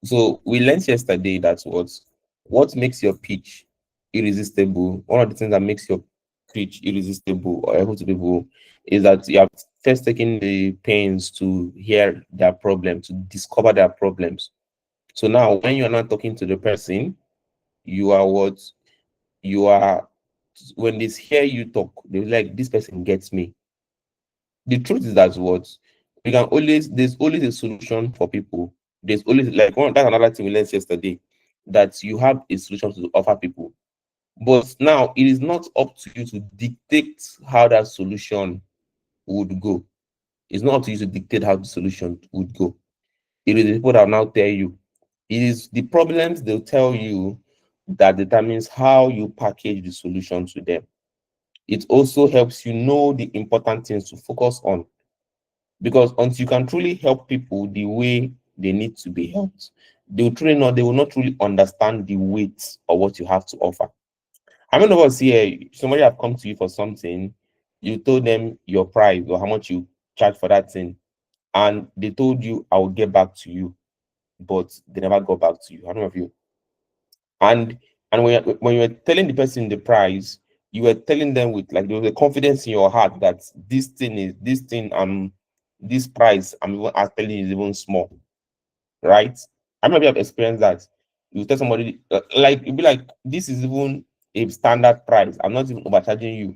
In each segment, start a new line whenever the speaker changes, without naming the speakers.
So we learned yesterday that what makes your pitch irresistible, one of the things that makes your pitch irresistible or able to people is that you have first taken the pains to hear their problem, to discover their problems. So now when you're not talking to the person, you are what you are when they hear you talk, they're like, this person gets me. The truth is that we can always there's always a solution for people. There's always like that's another thing we learned yesterday, that you have a solution to offer people. But now it is not up to you to dictate how that solution would go. It's not up to you to dictate how the solution would go. It is the people that will now tell you. It is the problems they'll tell you that determines how you package the solution to them. It also helps you know the important things to focus on, because until you can truly help people the way they need to be helped, they will not truly understand the weight of what you have to offer. How many of us here, somebody have come to you for something, you told them your price or how much you charge for that thing, and they told you, I will get back to you, but they never got back to you? How many of you? And when you were telling the person the price, you were telling them with like there was a confidence in your heart that this price I'm even telling you is even small, right? I maybe have experienced that. You tell somebody like you'd be like, this is even a standard price. I'm not even overcharging you.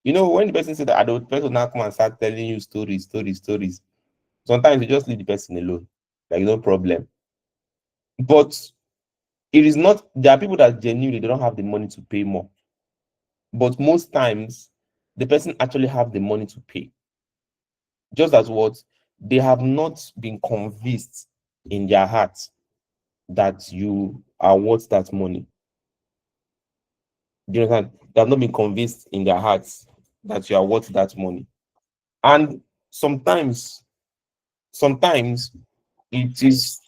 You know, when the person said that, the person now come and start telling you stories. Sometimes you just leave the person alone. Like no problem. But it is not, there are people that genuinely they don't have the money to pay more. But most times the person actually have the money to pay. Just as they have not been convinced in their hearts that you are worth that money. Do you understand? They have not been convinced in their hearts that you are worth that money. And sometimes it is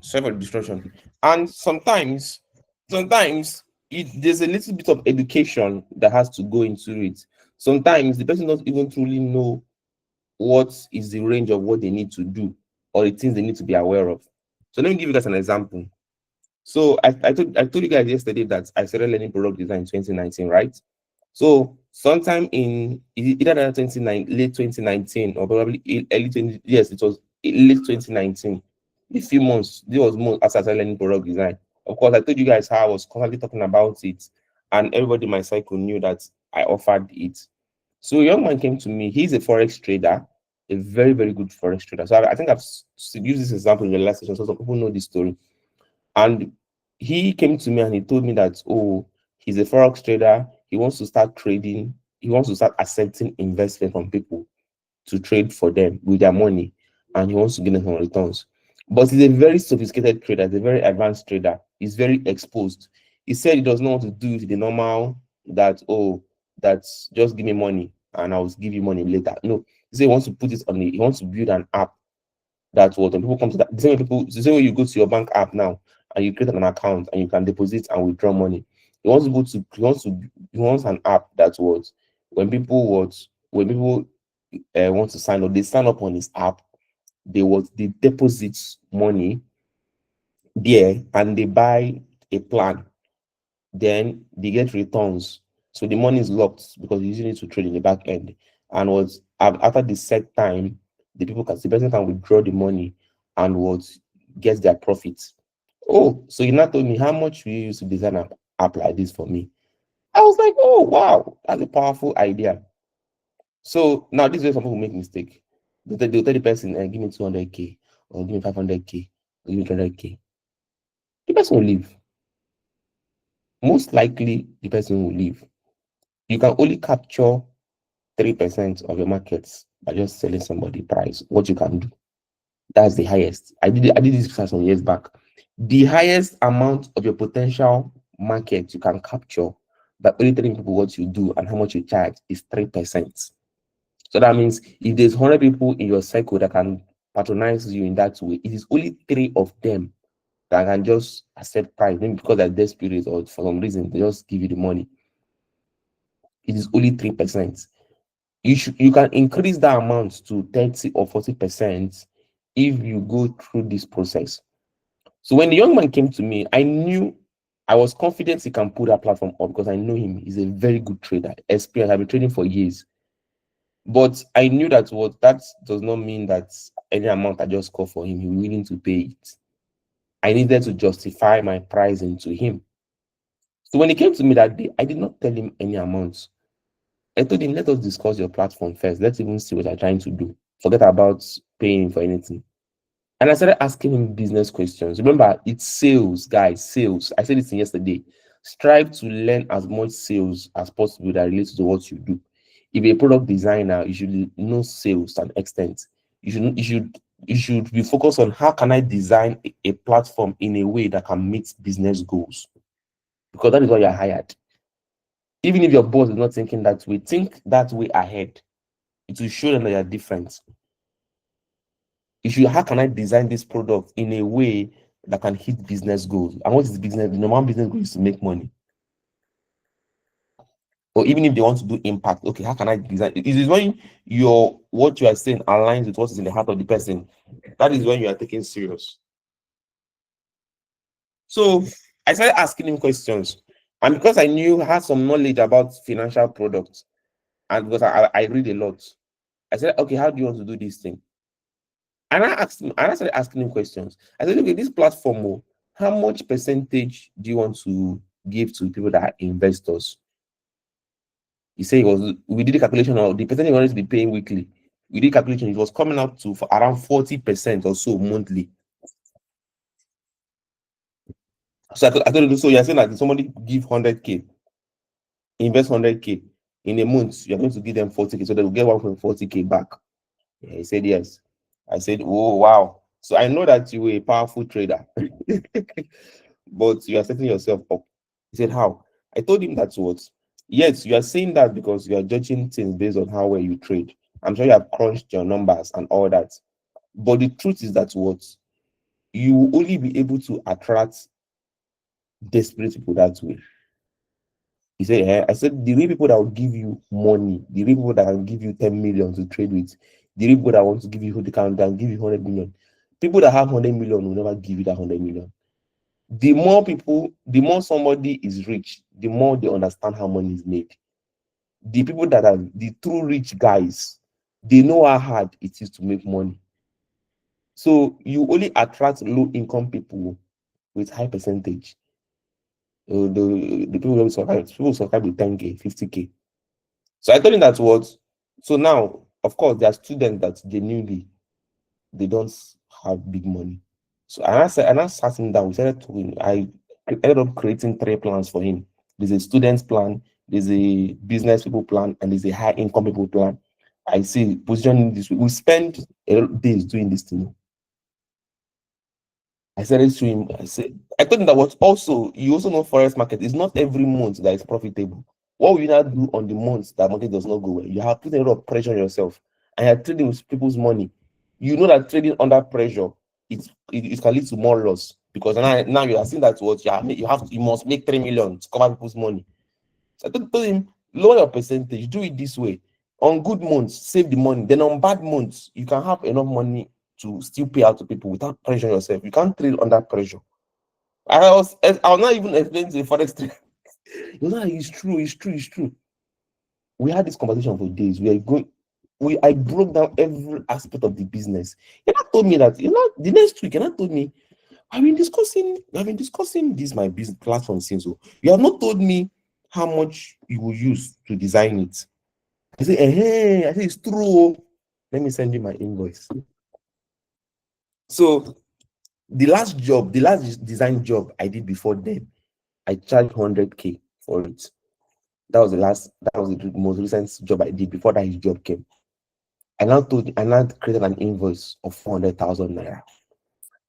self-destruction. And sometimes there's a little bit of education that has to go into it. Sometimes the person doesn't even truly know what is the range of what they need to do or the things they need to be aware of. So let me give you guys an example. So I told you guys yesterday that I started learning product design in 2019, right? So sometime in either that 29 late 2019 or probably early 20, yes, it was late 2019. A few months, this was more as I started learning product design. Of course, I told you guys how I was constantly talking about it, and everybody in my cycle knew that I offered it. So a young man came to me. He's a forex trader, a very, very good forex trader. So I think I've used this example in the last session, so some people know this story. And he came to me and he told me that, oh, he's a forex trader. He wants to start trading. He wants to start accepting investment from people to trade for them with their money, and he wants to get them some returns. But he's a very sophisticated trader, he's a very advanced trader. He's very exposed. He said he does not want to do it the normal that, oh, that's just give me money and I'll give you money later. No, he said he wants to put it on he wants to build an app. That's what when people come to that, the same way you go to your bank app now and you create an account and you can deposit and withdraw money. He wants an app that was when people want to sign up, they sign up on his app, they deposit money there and they buy a plan, then they get returns. So the money is locked because you usually need to trade in the back end. And after the set time, the person can withdraw the money and gets their profits. Oh, so you now told me how much we use to design an app like this for me. I was like, oh wow, that's a powerful idea. So now this is where some people make mistake. They'll tell the person, give me 200K or give me 500K or give me 200K. The person will leave. Most likely, the person will leave. You can only capture 3% of your markets by just selling somebody price. What you can do. That's the highest. I did this research some years back. The highest amount of your potential market you can capture by only telling people what you do and how much you charge is 3%. So that means if there's 100 people in your cycle that can patronize you in that way, it is only 3 of them that can just accept price, maybe because they're desperate or for some reason they just give you the money. It is only 3%. You can increase that amount to 30 or 40% if you go through this process. So when the young man came to me, I was confident he can put that platform up because I know him. He's a very good trader, experienced. I've been trading for years. But I knew that that does not mean that any amount I just call for him, he's willing to pay it. I needed to justify my pricing to him. So when he came to me that day, I did not tell him any amount. I told him, let us discuss your platform first. Let's even see what you're trying to do. Forget about paying for anything. And I started asking him business questions. Remember, it's sales, guys, sales. I said this yesterday. Strive to learn as much sales as possible that relates to what you do. If you're a product designer, you should know sales to an extent. You should be focused on how can I design a platform in a way that can meet business goals. Because that is why you're hired. Even if your boss is not thinking that way, think that way ahead. It will show them that you're different. How can I design this product in a way that can hit business goals? And what is business? The normal business goal is to make money. Or even if they want to do impact, okay, how can I design? It is when what you are saying aligns with what is in the heart of the person. That is when you are taking serious. So I started asking him questions. And because I knew I had some knowledge about financial products, and because I read a lot, I said, okay, how do you want to do this thing? And I started asking him questions. I said, okay, this platform, how much percentage do you want to give to people that are investors? He said we did the calculation of the percentage he wanted to be paying weekly. We did calculation, it was coming up to around 40% or so monthly. So I told him, so you're saying that if somebody give 100K, invest 100K in a month, you're going to give them 40K, so they will get 1.40K back. Yeah, he said yes. I said, oh wow. So I know that you were a powerful trader, but you are setting yourself up. He said, how? I told him that's what. Yes, you are saying that because you are judging things based on how well you trade. I'm sure you have crunched your numbers and all that. But the truth is that what you will only be able to attract desperate people that way. He said, I said, the real people that will give you money, the real people that can give you 10 million to trade with, the real people that want to give you, they can give you 100 million. People that have 100 million will never give you that 100 million. The more somebody is rich, the more they understand how money is made. The people that are the true rich guys, they know how hard it is to make money. So you only attract low income people with high percentage. The people who survive with 10K, 50K. So I told him that so now, of course, there are students that genuinely they don't have big money. So I sat him down. We started talking. I ended up creating 3 plans for him. There's a student's plan, there's a business people plan, and there's a high income people plan. I see positioning this. We spend a lot of days doing this thing. I said it to him. I told him that you also know forex market is not every month that is profitable. What will you not do on the months that market does not go well? You have put a lot of pressure on yourself, and you're trading with people's money. You know that trading under pressure it can lead to more loss because now you are seeing that you must make 3 million to cover people's money. So I told him, lower your percentage, do it this way. On good months, save the money. Then on bad months, you can have enough money to still pay out to people without pressure yourself. You can't trade under pressure. I was not even explaining to the forex trader. It's true. We had this conversation for days. I broke down every aspect of the business. And I told me that, the next week, and I told me, I've been discussing this my business platform since. So you have not told me how much you will use to design it. I say, hey, I say it's true. Let me send you my invoice. So the last design job I did before then, I charged 100K for it. That was the most recent job I did before that his job came. I now created an invoice of 400,000 naira.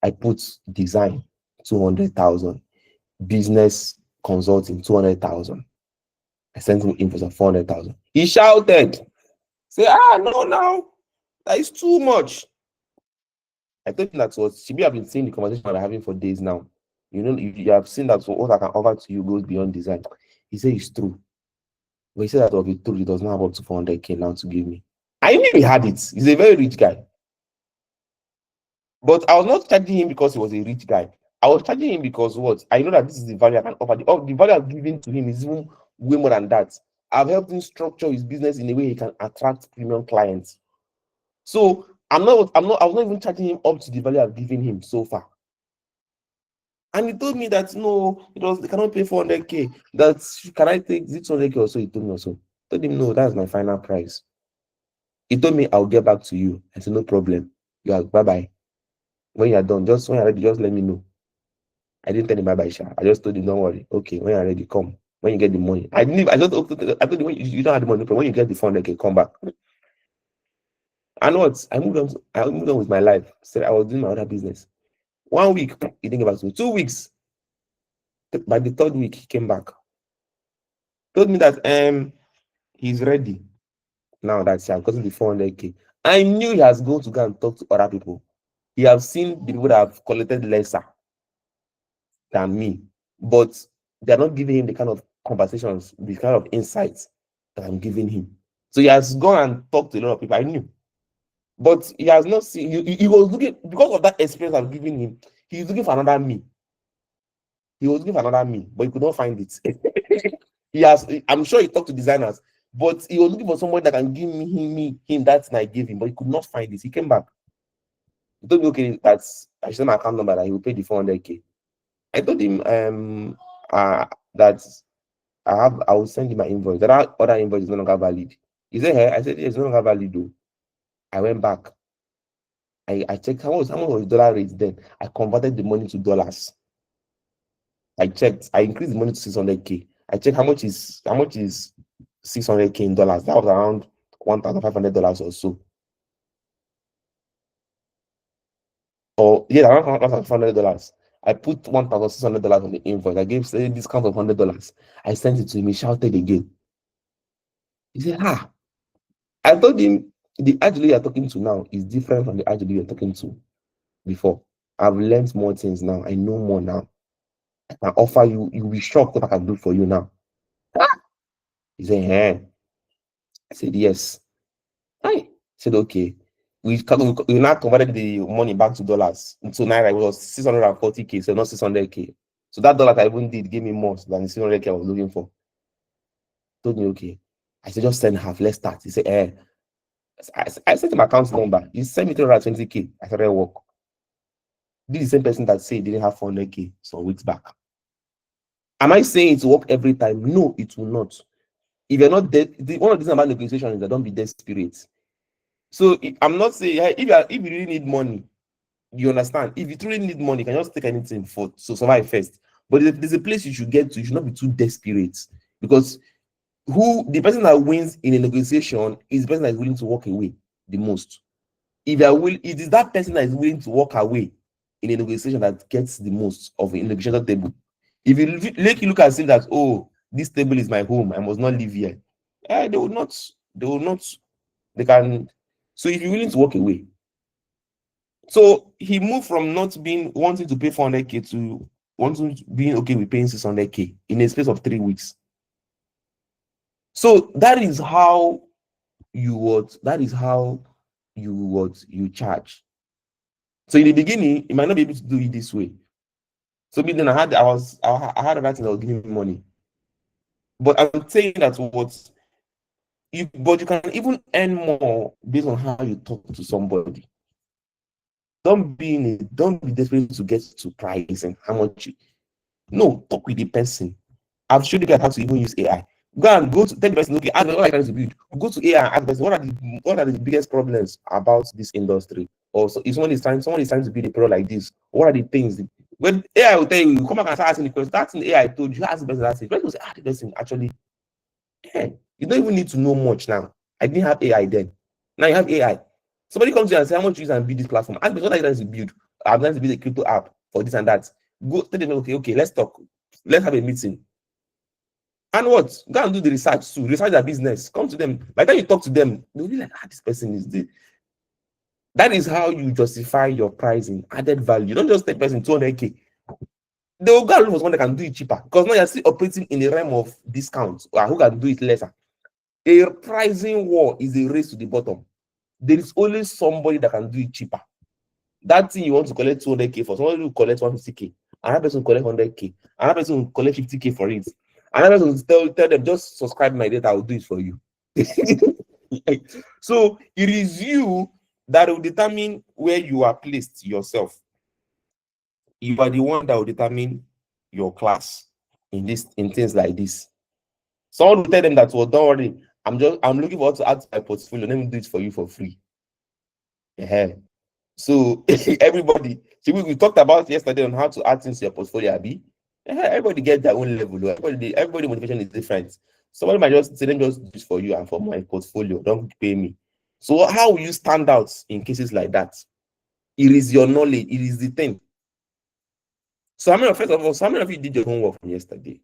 I put design 200,000, business consulting 200,000. I sent him invoice of 400,000. He shouted, say, no, now that is too much. I told him that was she have been seeing the conversation we're having for days now. You know, you have seen that what I can offer to you goes beyond design. He said it's true. But he said that of it true, he does not have up to 400K now to give me. I knew he had it. He's a very rich guy. But I was not charging him because he was a rich guy. I was charging him because what? I know that this is the value I can offer. The value I've given to him is even way more than that. I've helped him structure his business in a way he can attract premium clients. So I was not even charging him up to the value I've given him so far. And he told me that no, they cannot pay 400K. That can I take 600K or so? He told me also. I told him no, that's my final price. He told me I'll get back to you. I said no problem. You are bye-bye. When you're done, when you're ready, just let me know. I didn't tell him bye-bye, Sha. I just told him, don't worry. Okay, when you're ready, come. When you get the money. I told him when you don't have the money, when you get the 400K, come back. And what? I moved on with my life. So I was doing my other business. 1 week, he didn't get back to me. 2 weeks. By the third week, he came back. Told me that he's ready. Now that he has gotten the 400K. I knew he has gone to go and talk to other people. He has seen the people that have collected lesser than me, but they're not giving him the kind of conversations, the kind of insights that I'm giving him. So he has gone and talked to a lot of people I knew, but he has not seen. He was looking, because of that experience I've given him. He's looking for another me. He was looking for another me, but he could not find it. I'm sure he talked to designers, but he was looking for someone that can give him that thing I gave him, but he could not find it. He came back. He told me, okay, I should send my account number that he will pay the 400K. I told him that I will send you my invoice. That other invoice is no longer valid. He said, hey, I said it's no longer valid though. I went back. I checked how much was the dollar rate then. I converted the money to dollars. I checked. I increased the money to 600K. I checked how much is 600K in dollars. That was around $1,500 or so. Or yeah, around $1,500. I put $1,600 on the invoice. I gave a discount of $100. I sent it to him. He shouted again. He said, I told him the Agile you're talking to now is different from the Agile you're talking to before. I've learned more things now. I know more now. I can offer you. You'll be shocked what I can do for you now. He said, hey. I said, yes. I said, okay. We now converted the money back to dollars. So naira it was 640K, so not 600K. So that dollar I even did gave me more than the 600K I was looking for. Told me, okay. I said, just send half. Let's start. He said, I sent him my account number. He sent me 320K. I started work. This is the same person that said he didn't have 400K some weeks back. Am I saying it will work every time? No, it will not. If you're not dead, one of the things about negotiation is that don't be desperate. So I'm not saying if you really need money, you understand. If you truly need money, you can just take anything to survive first. But there's a place you should get to. You should not be too desperate, because the person that wins in a negotiation is the person that is willing to walk away the most. It is that person that is willing to walk away in a negotiation that gets the most of a negotiation table. If you look and say that, oh, this table is my home, I must not live here, they will not. They can. So if you're willing to walk away, so he moved from not wanting to pay 400K to being okay with paying 600K in a space of 3 weeks. So that is how you charge. So in the beginning, you might not be able to do it this way. So then I had other things that was giving me money. But I'm saying that you can even earn more based on how you talk to somebody. Don't be desperate to get to price and how much. No, talk with the person. I've showed you guys how to even use AI. Go to tell the person, okay, ask them what I'm trying to build. Go to AI and ask the person, what are the biggest problems about this industry? Or so if someone is trying to build a product like this, what are the things? When AI will tell you come back and start asking the question, that's in AI told you, ask the person, that's it. The person will say, the person actually, you don't even need to know much now. I didn't have AI then. Now you have AI. Somebody comes to you and say, how much you use and build this platform? Ask me what are you trying to build? I'm trying to build a crypto app for this and that. Go tell them, okay, let's talk. Let's have a meeting. And what? Go and do the research. Research their business. Come to them. By the time you talk to them, they'll be like, this person is the. That is how you justify your pricing, added value. You don't just take person 200k. They will go and look for someone that can do it cheaper, because now you're still operating in the realm of discounts. Who can do it lesser? A pricing war is a race to the bottom. There is only somebody that can do it cheaper. That thing you want to collect 200k for, somebody will collect 150k. Another person will collect 100k. Another person will collect 50k for it. Another person will tell them, just subscribe my data, I will do it for you. So it is you that will determine where you are placed yourself. You are the one that will determine your class in things like this. Someone will tell them that, well, don't worry, I'm looking forward to add to my portfolio. Let me do it for you for free. Yeah. So everybody, see, we talked about yesterday on how to add things to your portfolio, Abby. Everybody get their own level. Everybody motivation is different. Somebody might just say, let me just do this for you and for my portfolio. Don't pay me. So how will you stand out in cases like that? It is your knowledge. It is the thing. So first of all, how many of you did your homework from yesterday?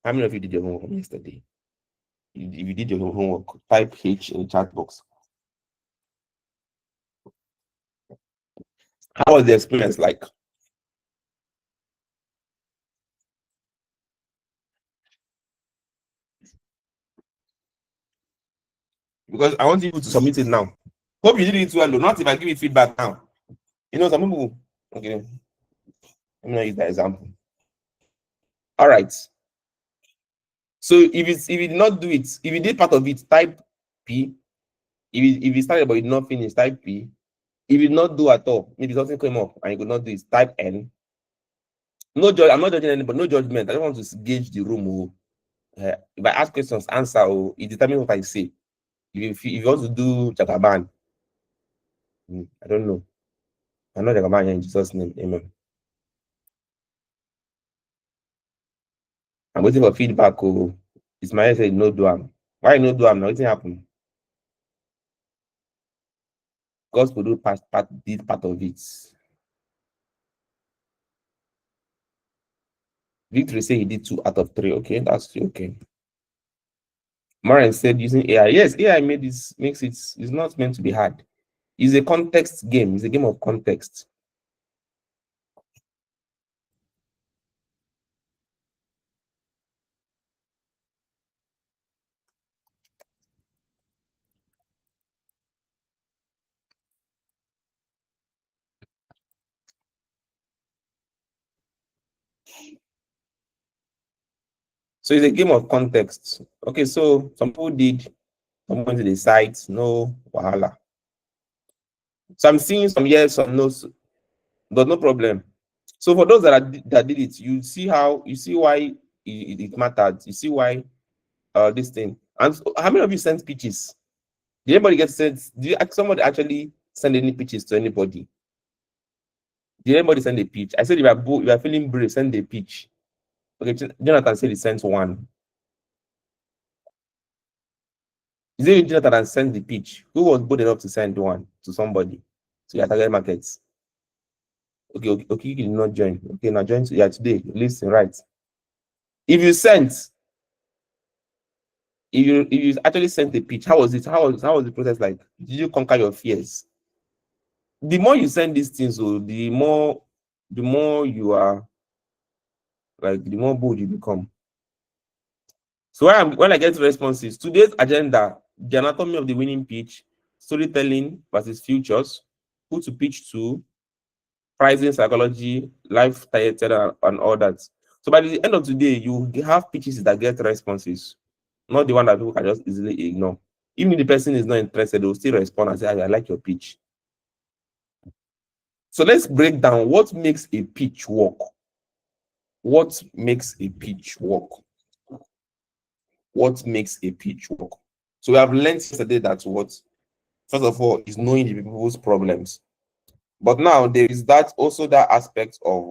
How many of you did your homework from yesterday? If you did your homework, type H in the chat box. How was the experience like? Because I want you to submit it now. Hope you did it well, not if I give you feedback now. You know, some people, okay, let me use that example. All right. So if you did not do it, if you did part of it, type P. If you started but you did not finish, type P. If you did not do at all, maybe something came up and you could not do it, type N. No judge, I'm not judging anybody, no judgment. I don't want to gauge the room. If I ask questions, answer, it determines what I say. If you want to do Jagaban, I don't know. I'm not Jagaban in Jesus' name. Amen. I'm waiting for feedback. Ismail said no do am. Why no do am? Nothing happened. Gospel do did part of it. Victory said he did 2 out of 3. Okay, that's okay. Maren said using AI. Yes, AI makes it's not meant to be hard. It's a context game. It's a game of context. So it's a game of context. Okay, so some people did, some went to the site, no wahala. So I'm seeing some yes, some no, but no problem. So for those that did it, you see why it mattered. You see why this thing. And how many of you sent pitches? Did anybody get sent? Did somebody actually send any pitches to anybody? Did anybody send a pitch? I said if you are feeling brave, send a pitch. Okay, Jonathan said he sent one. Is it Jonathan that sent the pitch? Who was bold enough to send one to somebody to your target markets? Okay, you did not join. Okay, now join today. Listen, right. If you actually sent a pitch, how was it? How was the process like? Did you conquer your fears? The more you send these things, the more you are like, the more bold you become. So when I get responses, today's agenda, the anatomy of the winning pitch, storytelling versus futures, who to pitch to, pricing psychology, life theater, and all that. So by the end of today, you have pitches that get responses, not the one that people can just easily ignore. Even if the person is not interested, they will still respond and say, I like your pitch. So let's break down what makes a pitch work. What makes a pitch work? What makes a pitch work? So we have learned yesterday that first of all, is knowing the people's problems. But now there is that aspect of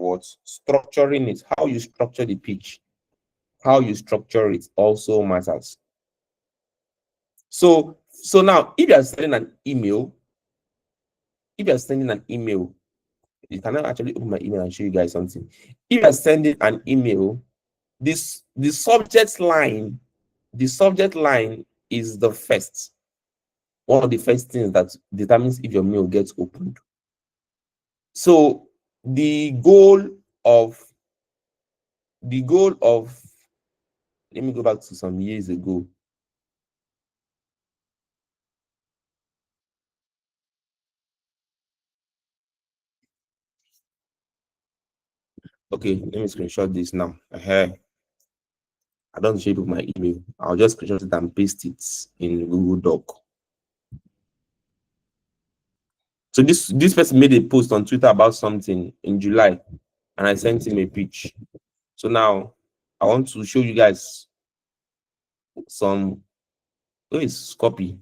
structuring it, how you structure the pitch, how you structure it also matters. So now if you are sending an email, you cannot actually open my email and show you guys something. If you are sending an email, the subject line is the first. one of the first things that determines if your mail gets opened. So the goal of let me go back to some years ago. Okay, let me screenshot this now. I don't shape of my email. I'll just screenshot it and paste it in Google Doc. So this person made a post on Twitter about something in July, and I sent him a pitch. So now I want to show you guys some. Oh, it's copy.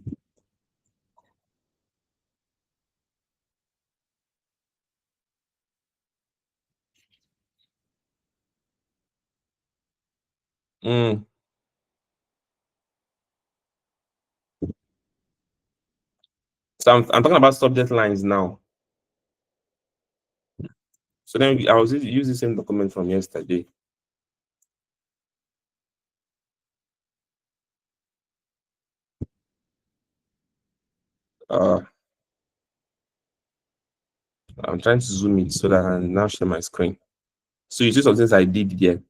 So I'm talking about subject lines now. So then I was using the same document from yesterday. Uh, I'm trying to zoom it so that I can now share my screen. So you see some things I did here.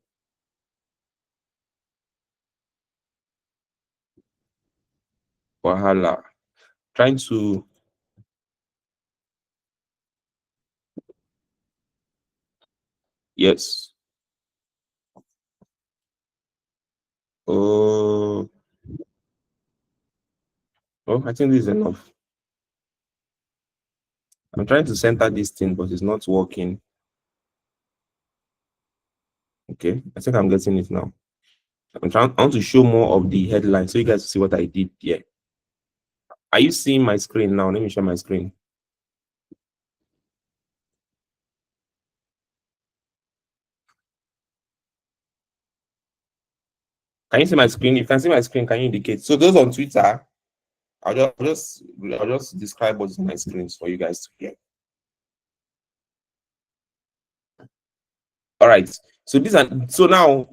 Wahala. Trying to yes. Oh, oh, I think this is enough. I'm trying to center this thing, but it's not working. Okay, I think I'm getting it now. I want to show more of the headline so you guys see what I did here. Are you seeing my screen now? Let me share my screen. Can you see my screen? If you can see my screen, can you indicate? So those on Twitter, I'll just describe what's on my screens for you guys to hear. All right. So these are so now.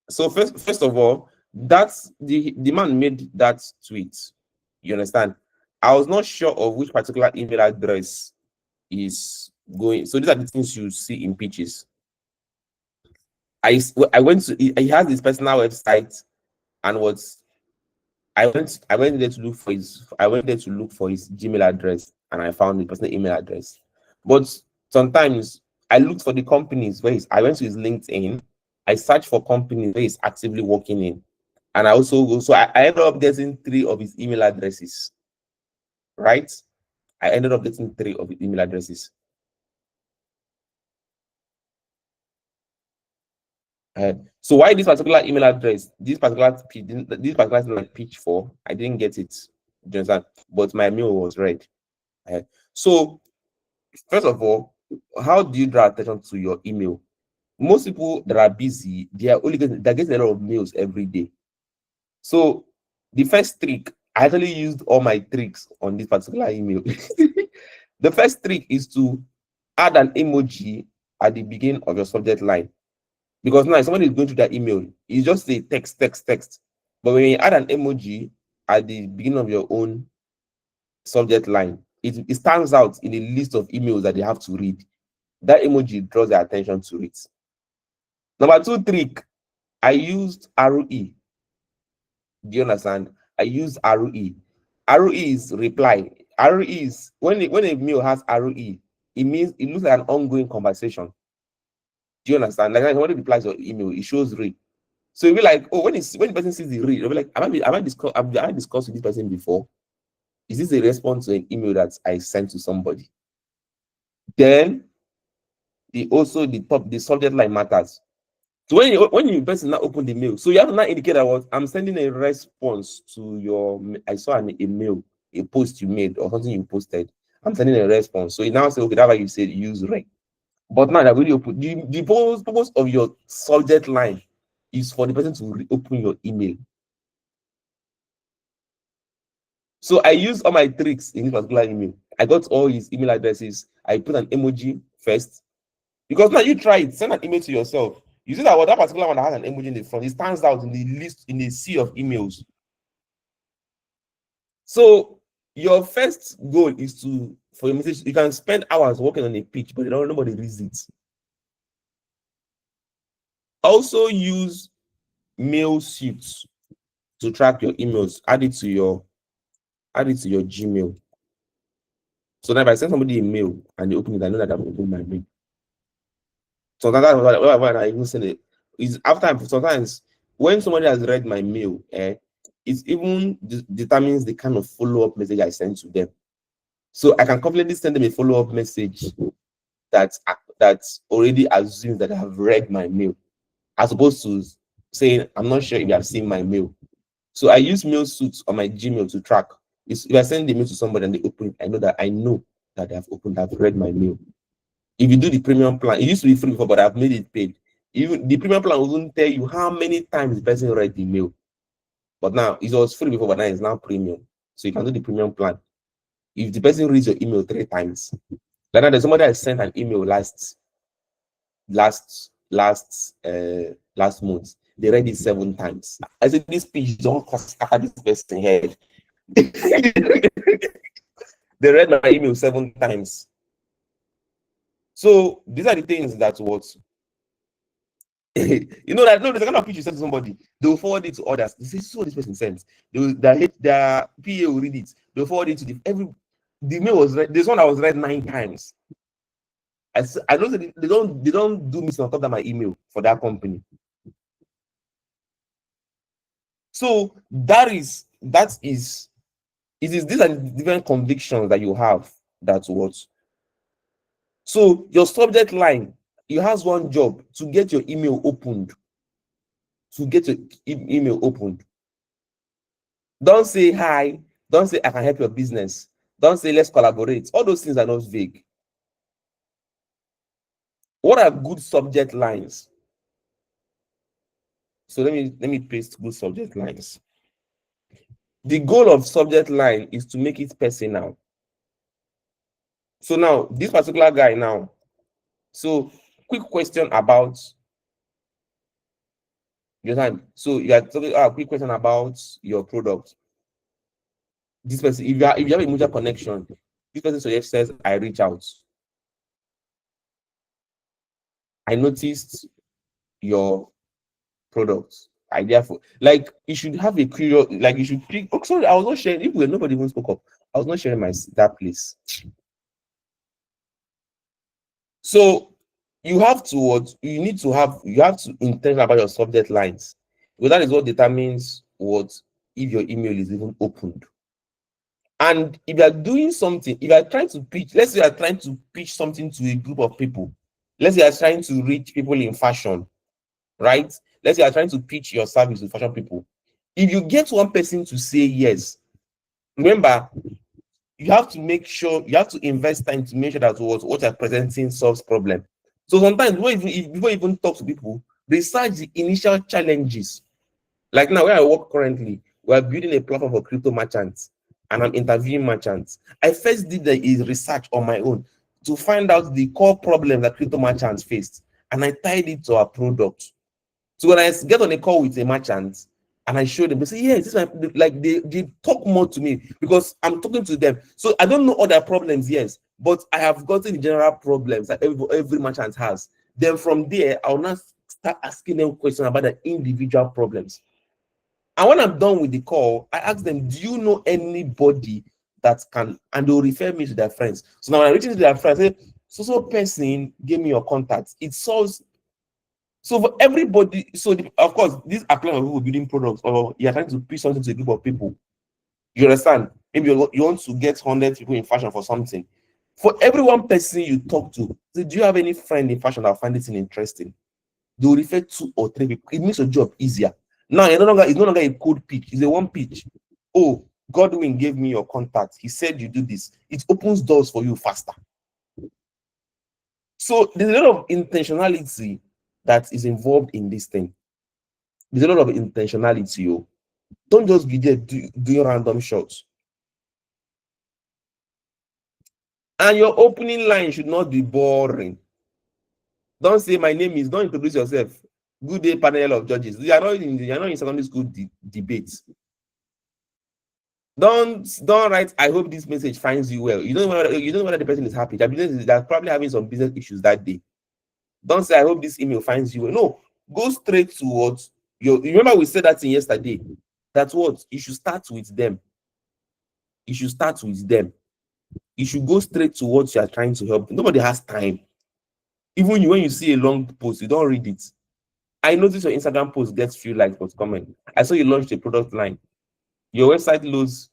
So first of all, that's the man made that tweet. You understand? I was not sure of which particular email address is going. So these are the things you see in pitches. I went to he has his personal website and was I went there to look for his Gmail address and I found his personal email address. But sometimes I looked for the companies I went to his LinkedIn, I searched for companies where he's actively working in. And I ended up getting 3 of his email addresses. Right? I ended up getting 3 of his email addresses. So why this particular email address, this particular thing I pitched for, I didn't get it. Do you understand? But my mail was read. So first of all, how do you draw attention to your email? Most people that are busy, they're getting a lot of mails every day. So the first trick, I actually used all my tricks on this particular email. The first trick is to add an emoji at the beginning of your subject line. Because now if somebody is going through that email, you just say text, text, text. But when you add an emoji at the beginning of your own subject line, it stands out in a list of emails that they have to read. That emoji draws their attention to it. Number 2 trick, I used ROE. Do you understand? I used ROE. ROE is reply. ROE is when a mail has ROE, it means it looks like an ongoing conversation. Do you understand? Like when somebody replies your email, it shows read. So you'll be like, oh, when the person sees the read, you'll be like, have I discussed with this person before? Is this a response to an email that I sent to somebody? Then the subject line matters. So when you person now open the mail, so you have to now indicate that what I'm sending a response to your. I saw a mail, a post you made or something you posted. I'm sending a response. So you now say, okay, that's why you said use right. But now that really open the purpose of your subject line is for the person to open your email. So I used all my tricks in this particular email. I got all his email addresses. I put an emoji first. Because now you try it, send an email to yourself. You see that that particular one that has an emoji in the front, it stands out in the list, in the sea of emails. So Your first goal is to for your message. You can spend hours working on a pitch, but nobody reads it. Also use mail suits to track your emails. Add it to your Gmail. So now if I send somebody a mail and they open it, I know that I've opened my mail. So that's why I even send it. Is after sometimes when somebody has read my mail, it even determines the kind of follow-up message I send to them. So I can confidently send them a follow-up message that already assumes that I have read my mail, as opposed to saying I'm not sure if you have seen my mail. So I use mail suits on my Gmail to track. If I send the mail to somebody and they open it, I know that they have opened, I've read my mail. If you do the premium plan, it used to be free before, but I've made it paid. Even the premium plan won't tell you how many times the person read the mail. But now it was free before, but now it's now premium. So you can do the premium plan. If the person reads your email 3 times, like now there's somebody that sent an email last month. They read it 7 times. I said this page don't cost after this person head. They read my email 7 times. So these are the things that what you know that no, there's a kind of pitch you send to somebody, they'll forward it to others. They say, so this person sent. Their PA will read it, they'll forward it to the mail was read. This one I was read 9 times. I know that they don't do missing on top of my email for that company. So these are the different convictions that you have. That's what. So your subject line, it has one job: to get your email opened. To get your email opened. Don't say hi. Don't say I can help your business. Don't say let's collaborate. All those things are not vague. What are good subject lines? So let me paste good subject lines. The goal of subject line is to make it personal. So now this particular guy now. So quick question about your time. So you are talking a quick question about your product. This person, if you have a mutual connection, this person says, I reach out. I noticed your product. I therefore like you should have a curious, like you should pick. Oh, sorry, I was not sharing. If nobody even spoke up, I was not sharing that place. So you have to you have to intention about your subject lines, because that is what determines what if your email is even opened. And if you are doing something, if you are trying to pitch, let's say you are trying to pitch something to a group of people, let's say you are trying to reach people in fashion, right? Let's say you are trying to pitch your service to fashion people. If you get one person to say yes, remember, you have to make sure you have to invest time to make sure that what you're presenting solves problem. So sometimes before you even talk to people, research the initial challenges. Like now, where I work currently, we're building a platform for crypto merchants, and I'm interviewing merchants. I first did the research on my own to find out the core problem that crypto merchants faced, and I tied it to our product. So when I get on a call with a merchant and I show them, they say, yes, this is like they talk more to me because I'm talking to them. So I don't know all their problems, yes, but I have gotten the general problems that every merchant has. Then from there, I'll now start asking them questions about the individual problems. And when I'm done with the call, I ask them, do you know anybody that can, and they'll refer me to their friends. So now when I reach into their friends, I say, so person give me your contact. It solves. So for everybody, of course, this applies for people building products, or you're trying to pitch something to a group of people. You understand? Maybe you want to get 100 people in fashion for something. For every one person you talk to, say, do you have any friend in fashion that find this thing interesting? They will refer 2 or 3 people. It makes your job easier. Now it's no longer a cold pitch, it's a one pitch. Oh, Godwin gave me your contact. He said you do this. It opens doors for you faster. So there's a lot of intentionality that is involved in this thing. There's a lot of intentionality. You don't just be there doing random shots. And your opening line should not be boring. Don't say my name is. Don't introduce yourself. Good day, panel of judges. You are not in secondary school debates. Don't write, I hope this message finds you well. You don't know whether the person is happy. That business is that probably having some business issues that day. Don't say, I hope this email finds you well. No, go straight to what you remember we said that in yesterday. That's what you should start with them. You should start with them. You should go straight to what you are trying to help. Nobody has time. Even you, when you see a long post, you don't read it. I noticed your Instagram post gets few likes but comment. I saw you launched a product line. Your website loads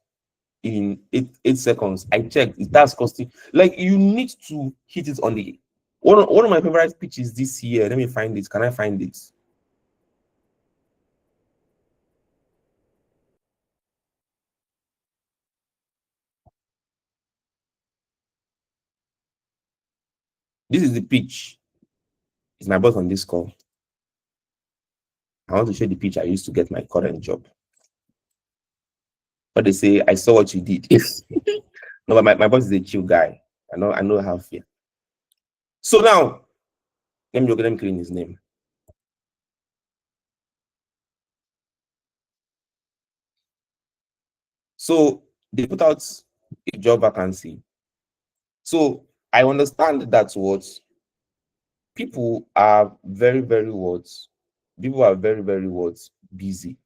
in 8 seconds. I checked. That's costing. Like you need to hit it on the one of my favorite pitches this year. Let me find it. Can I find it? This is the pitch. It's my boss on this call. I want to show the pitch I used to get my current job. But they say, I saw what you did. No, but my boss is a chill guy. I know how fear. So now, let me clean his name. So they put out a job vacancy. So I understand that what people are very, very what people are very, very what busy.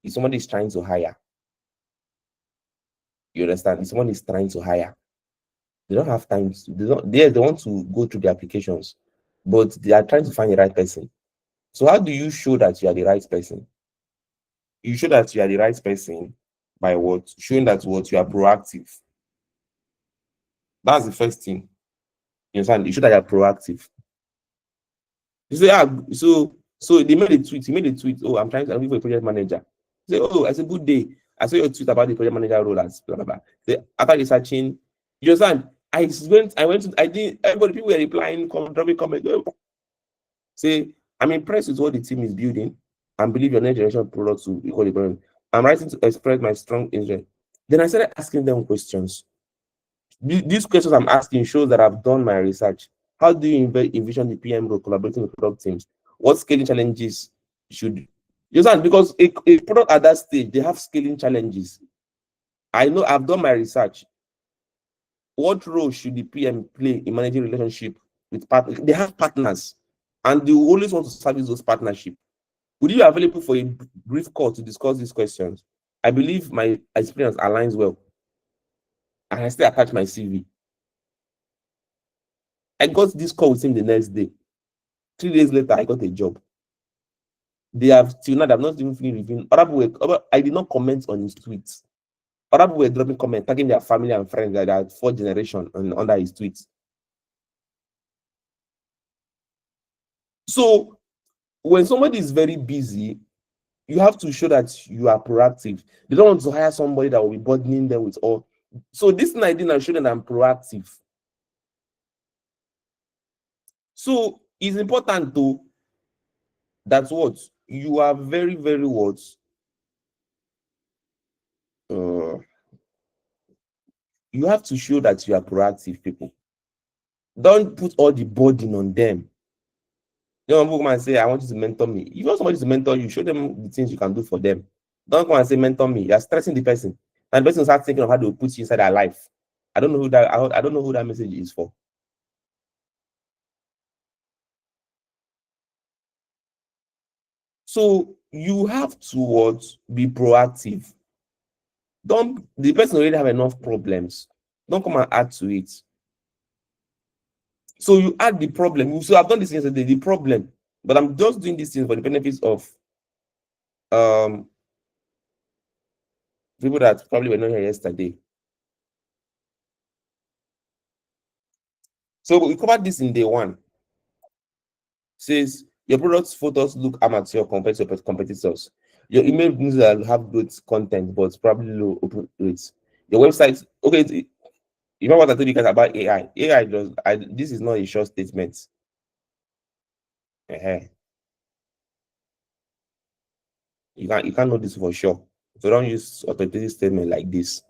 If somebody is trying to hire, you understand? If someone is trying to hire, they don't have time. They want to go through the applications, but they are trying to find the right person. So how do you show that you are the right person? You show that you are the right person by what? Showing that what you are proactive. That's the first thing. You understand? You show that you are proactive. You say, so they made a tweet. He made a tweet. Oh, I'm looking for a project manager. Say, oh, it's a good day. I saw your tweet about the project manager role as blah blah blah. Say, after researching, you understand? I did everybody people were replying, dropping comments. Say, I'm impressed with what the team is building and believe your next generation products will equal the problem. I'm writing to express my strong interest. Then I started asking them questions. These questions I'm asking shows that I've done my research. How do you envision the PM role collaborating with product teams? What scaling challenges should you understand? Because a product at that stage, they have scaling challenges. I know I've done my research. What role should the PM play in managing relationship with partners? They have partners, and they always want to service those partnerships. Would you be available for a brief call to discuss these questions? I believe my experience aligns well, and I still attach my CV. I got this call with him the next day. 3 days later, I got a job. They have till now, they have not even finished reviewing. I did not comment on his tweets. Other people were dropping comments, tagging their family and friends that are fourth generation under his tweets. So when somebody is very busy, you have to show that you are proactive. They don't want to hire somebody that will be burdening them with all. So this thing I did, I showed that I'm proactive. So it's important though that what you are very, very what you have to show that you are proactive, people. Don't put all the burden on them. You know, people might say, I want you to mentor me. If you want somebody to mentor you, show them the things you can do for them. Don't come and say, mentor me. You're stressing the person. And the person starts thinking of how to put you inside their life. I don't know who that message is for. So you have to what? Be proactive. The person already have enough problems. Don't come and add to it. So you add the problem. So I've done this yesterday, the problem. But I'm just doing these things for the benefits of people that probably were not here yesterday. So we covered this in day one. Says your product's photos look amateur compared to your competitors. Your email newsletter have good content, but probably low open rates. Your website, okay. You know what I told you guys about AI? This is not a short statement. You can't know this for sure. So don't use authoritative statement like this.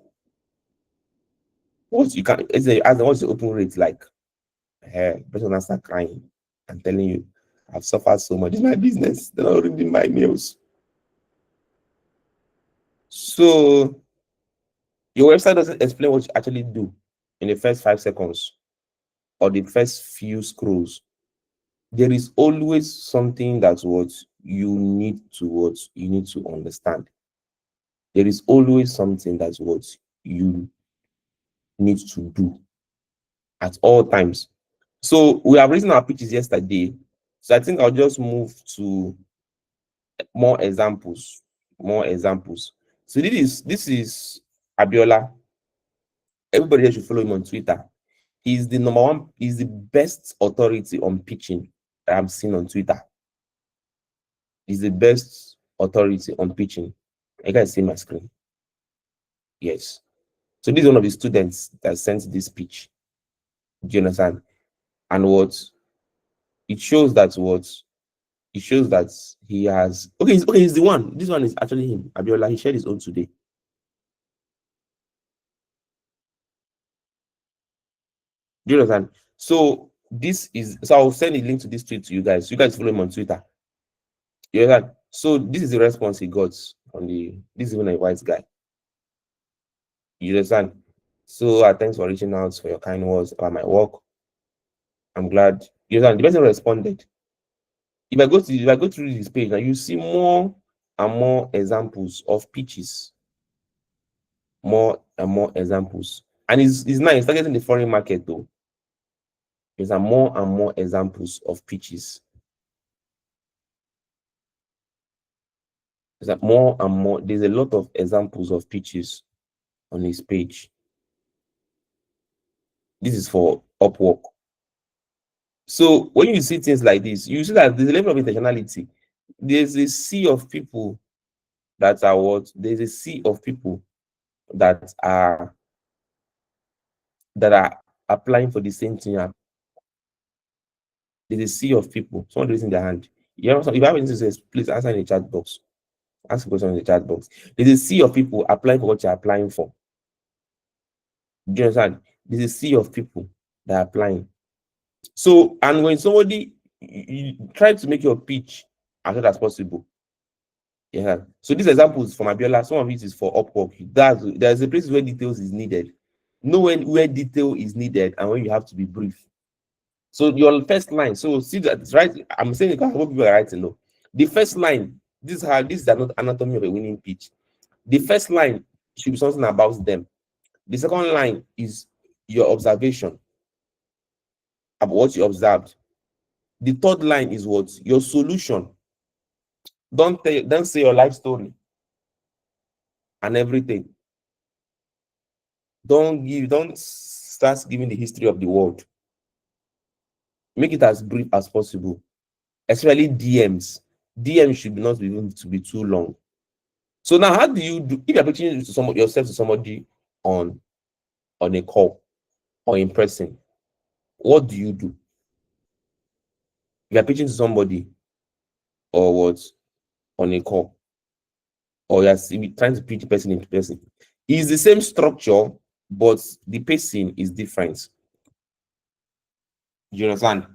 What's the open rate like? Person will start crying and telling you, I've suffered so much in my business. They're not reading my mails. So Your website doesn't explain what you actually do in the first 5 seconds or the first few scrolls. There is always something that's what you need to understand. There is always something that's what you need to do at all times. So we have written our pitches yesterday. So I think I'll just move to more examples. More examples. So this is Abiola. Everybody here should follow him on Twitter. He's the number one, he's the best authority on pitching that I've seen on Twitter. He's the best authority on pitching. I guys see my screen. Yes. So this is one of the students that sent this pitch. Do you understand? And what it shows that what it shows that he has okay, he's the one. This one is actually him. Abiola, he shared his own today. Do you understand? So this is so I'll send a link to this tweet to you guys. You guys follow him on Twitter. You understand? So this is the response he got on this is even a white guy. You understand? So thanks for reaching out for your kind words about my work. I'm glad. You understand? The person responded. If I go through this page now, you see more and more examples of pitches. More and more examples. And it's nice targeting the foreign market though. There's more and more examples of pitches. There's more and more. There's a lot of examples of pitches on his page. This is for Upwork. So when you see things like this, you see that there's a level of intentionality. There's a sea of people that are what? There's a sea of people that are applying for the same thing. There's a sea of people. Someone raising their hand. If you have anything to say, please answer in the chat box. Ask a question in the chat box. There's a sea of people applying for what you're applying for. Do you understand? There's a sea of people that are applying. So, and when somebody you try to make your pitch as good as possible. Yeah. So these examples from Abiola, some of it is for Upwork. There's a place where details is needed. Know where detail is needed and when you have to be brief. So your first line. So see that right. I'm saying because what people are writing though. The first line. This is not anatomy of a winning pitch. The first line should be something about them. The second line is your observation about what you observed. The third line is what your solution. Don't say your life story and everything. Don't start giving the history of the world. Make it as brief as possible. Especially DMs. DMs should not be even to be too long. So now, how do you do if you're pitching yourself to somebody on a call or in person? What do you do? If you're pitching to somebody or what on a call, or you're trying to pitch the person in person, it's the same structure, but the pacing is different. You understand?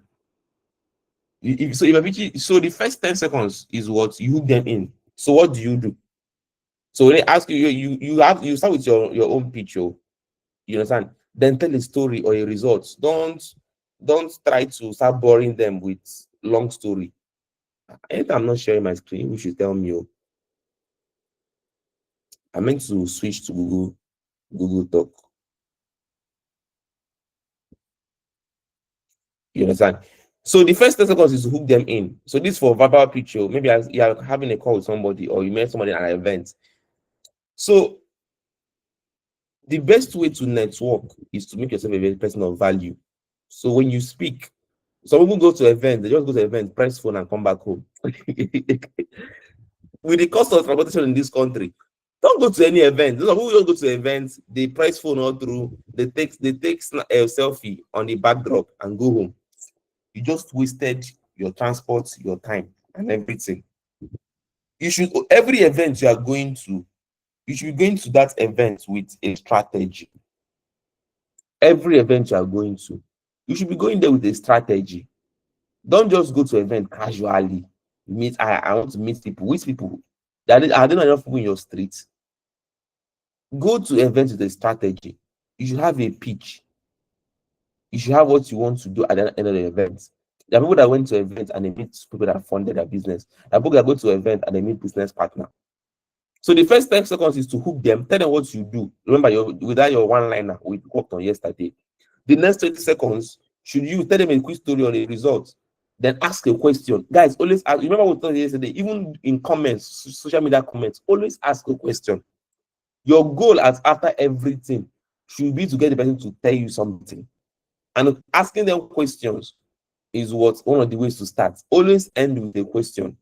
So the first 10 seconds is what you hook them in. So what do you do? So when they ask you start with your own picture. You understand? Then tell a story or a result. Don't try to start boring them with long story. Anytime I'm not sharing my screen, you should tell me. Oh, I meant to switch to Google Talk. You understand? So the first 10 seconds is to hook them in. So this for verbal picture. Maybe as you're having a call with somebody or you met somebody at an event. So the best way to network is to make yourself a very person of value. So when you speak, some people go to events, they just go to events, press phone, and come back home. With the cost of transportation in this country, don't go to any event. Those people don't go to events, they press phone all through, they take a selfie on the backdrop and go home. You just wasted your transport, your time, and everything. You should every event you are going to, you should be going to that event with a strategy. Every event you are going to, you should be going there with a strategy. Don't just go to an event casually. I want to meet people. Which people? Are there not enough people in your street? Go to events with a strategy. You should have a pitch. You should have what you want to do at the end of the event. There are people that went to events and they meet people that funded their business. There are people that go to event and they meet business partner. So the first 10 seconds is to hook them, tell them what you do. Remember, without your one-liner we worked on yesterday. The next 20 seconds, should you tell them a quick story on a result, then ask a question. Guys, always ask. Remember what we told you yesterday, even in comments, social media comments, always ask a question. Your goal after everything should be to get the person to tell you something. And asking them questions is one of the ways to start. Always end with a question.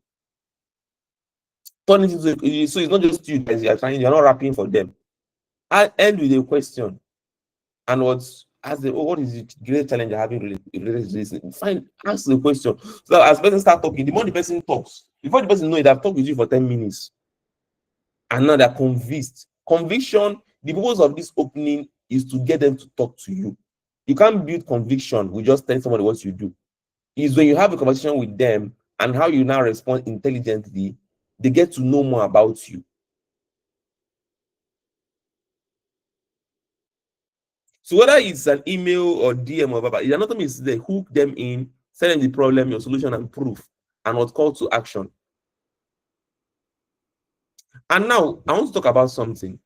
Turn it into so it's not just you guys you're not rapping for them. I end with a question. And what is the great challenge you're having related to this? Ask the question. So as the person start talking, the more the person talks, before the person know it, I've talked with you for 10 minutes. And now they're convinced. Conviction, the purpose of this opening is to get them to talk to you. You can't build conviction with just telling somebody what you do. Is when you have a conversation with them and how you now respond intelligently, they get to know more about you. So whether it's an email or DM or whatever, the another is they hook them in, send them the problem, your solution, and proof, and what call to action. And now I want to talk about something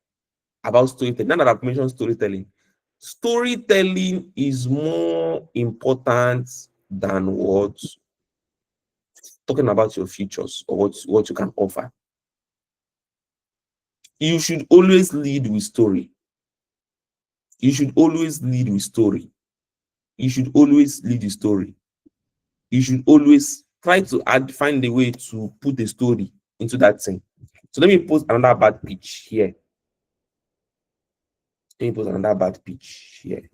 about storytelling. Now that I've mentioned storytelling, storytelling is more important than what talking about your features or what you can offer. You should always lead with story. You should always lead with story. You should always lead the story. You should always try to find a way to put the story into that thing. So let me post another bad pitch here. Let me post another bad pitch here.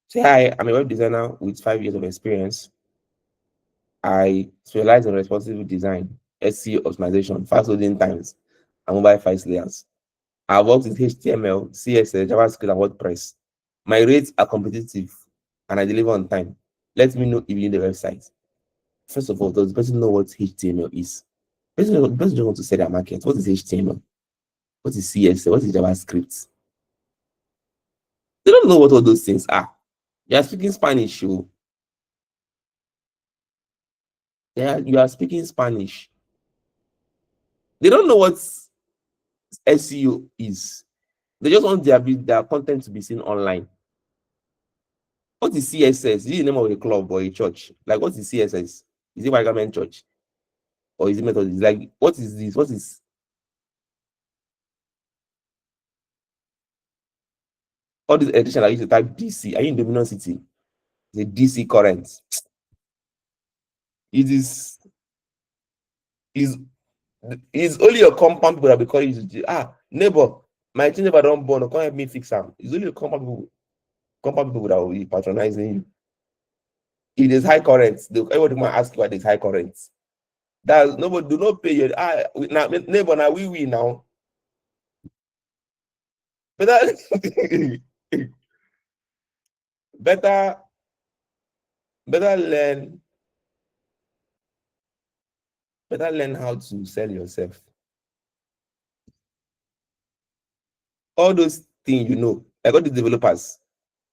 Say hi, I'm a web designer with 5 years of experience. I specialize in responsive design, SEO optimization, fast loading times, and mobile file layers. I worked with HTML, CSS, JavaScript, and WordPress. My rates are competitive, and I deliver on time. Let me know if you need a website. First of all, does the person know what HTML is? The person just want to sell their market. What is HTML? What is CSS? What is JavaScript? They don't know what all those things are. You are speaking Spanish, you. You are speaking Spanish. They don't know what SEO is. They just want their content to be seen online. What is CSS? Is it the name of a club or a church? Like, what is CSS? Is it my government church? Or is it Methodist? Like, what is this? What is all this edition I used to type DC? Are you in Dominion City? The DC current. It is only your compound people that be calling you. Neighbor, my neighbor don't born. Come help me fix them. It's only your compound people that will be patronizing you. It is high current. Everybody might ask you what is high current. That nobody do not pay your now neighbor now we now. Better better learn how to sell yourself. All those things like all the developers,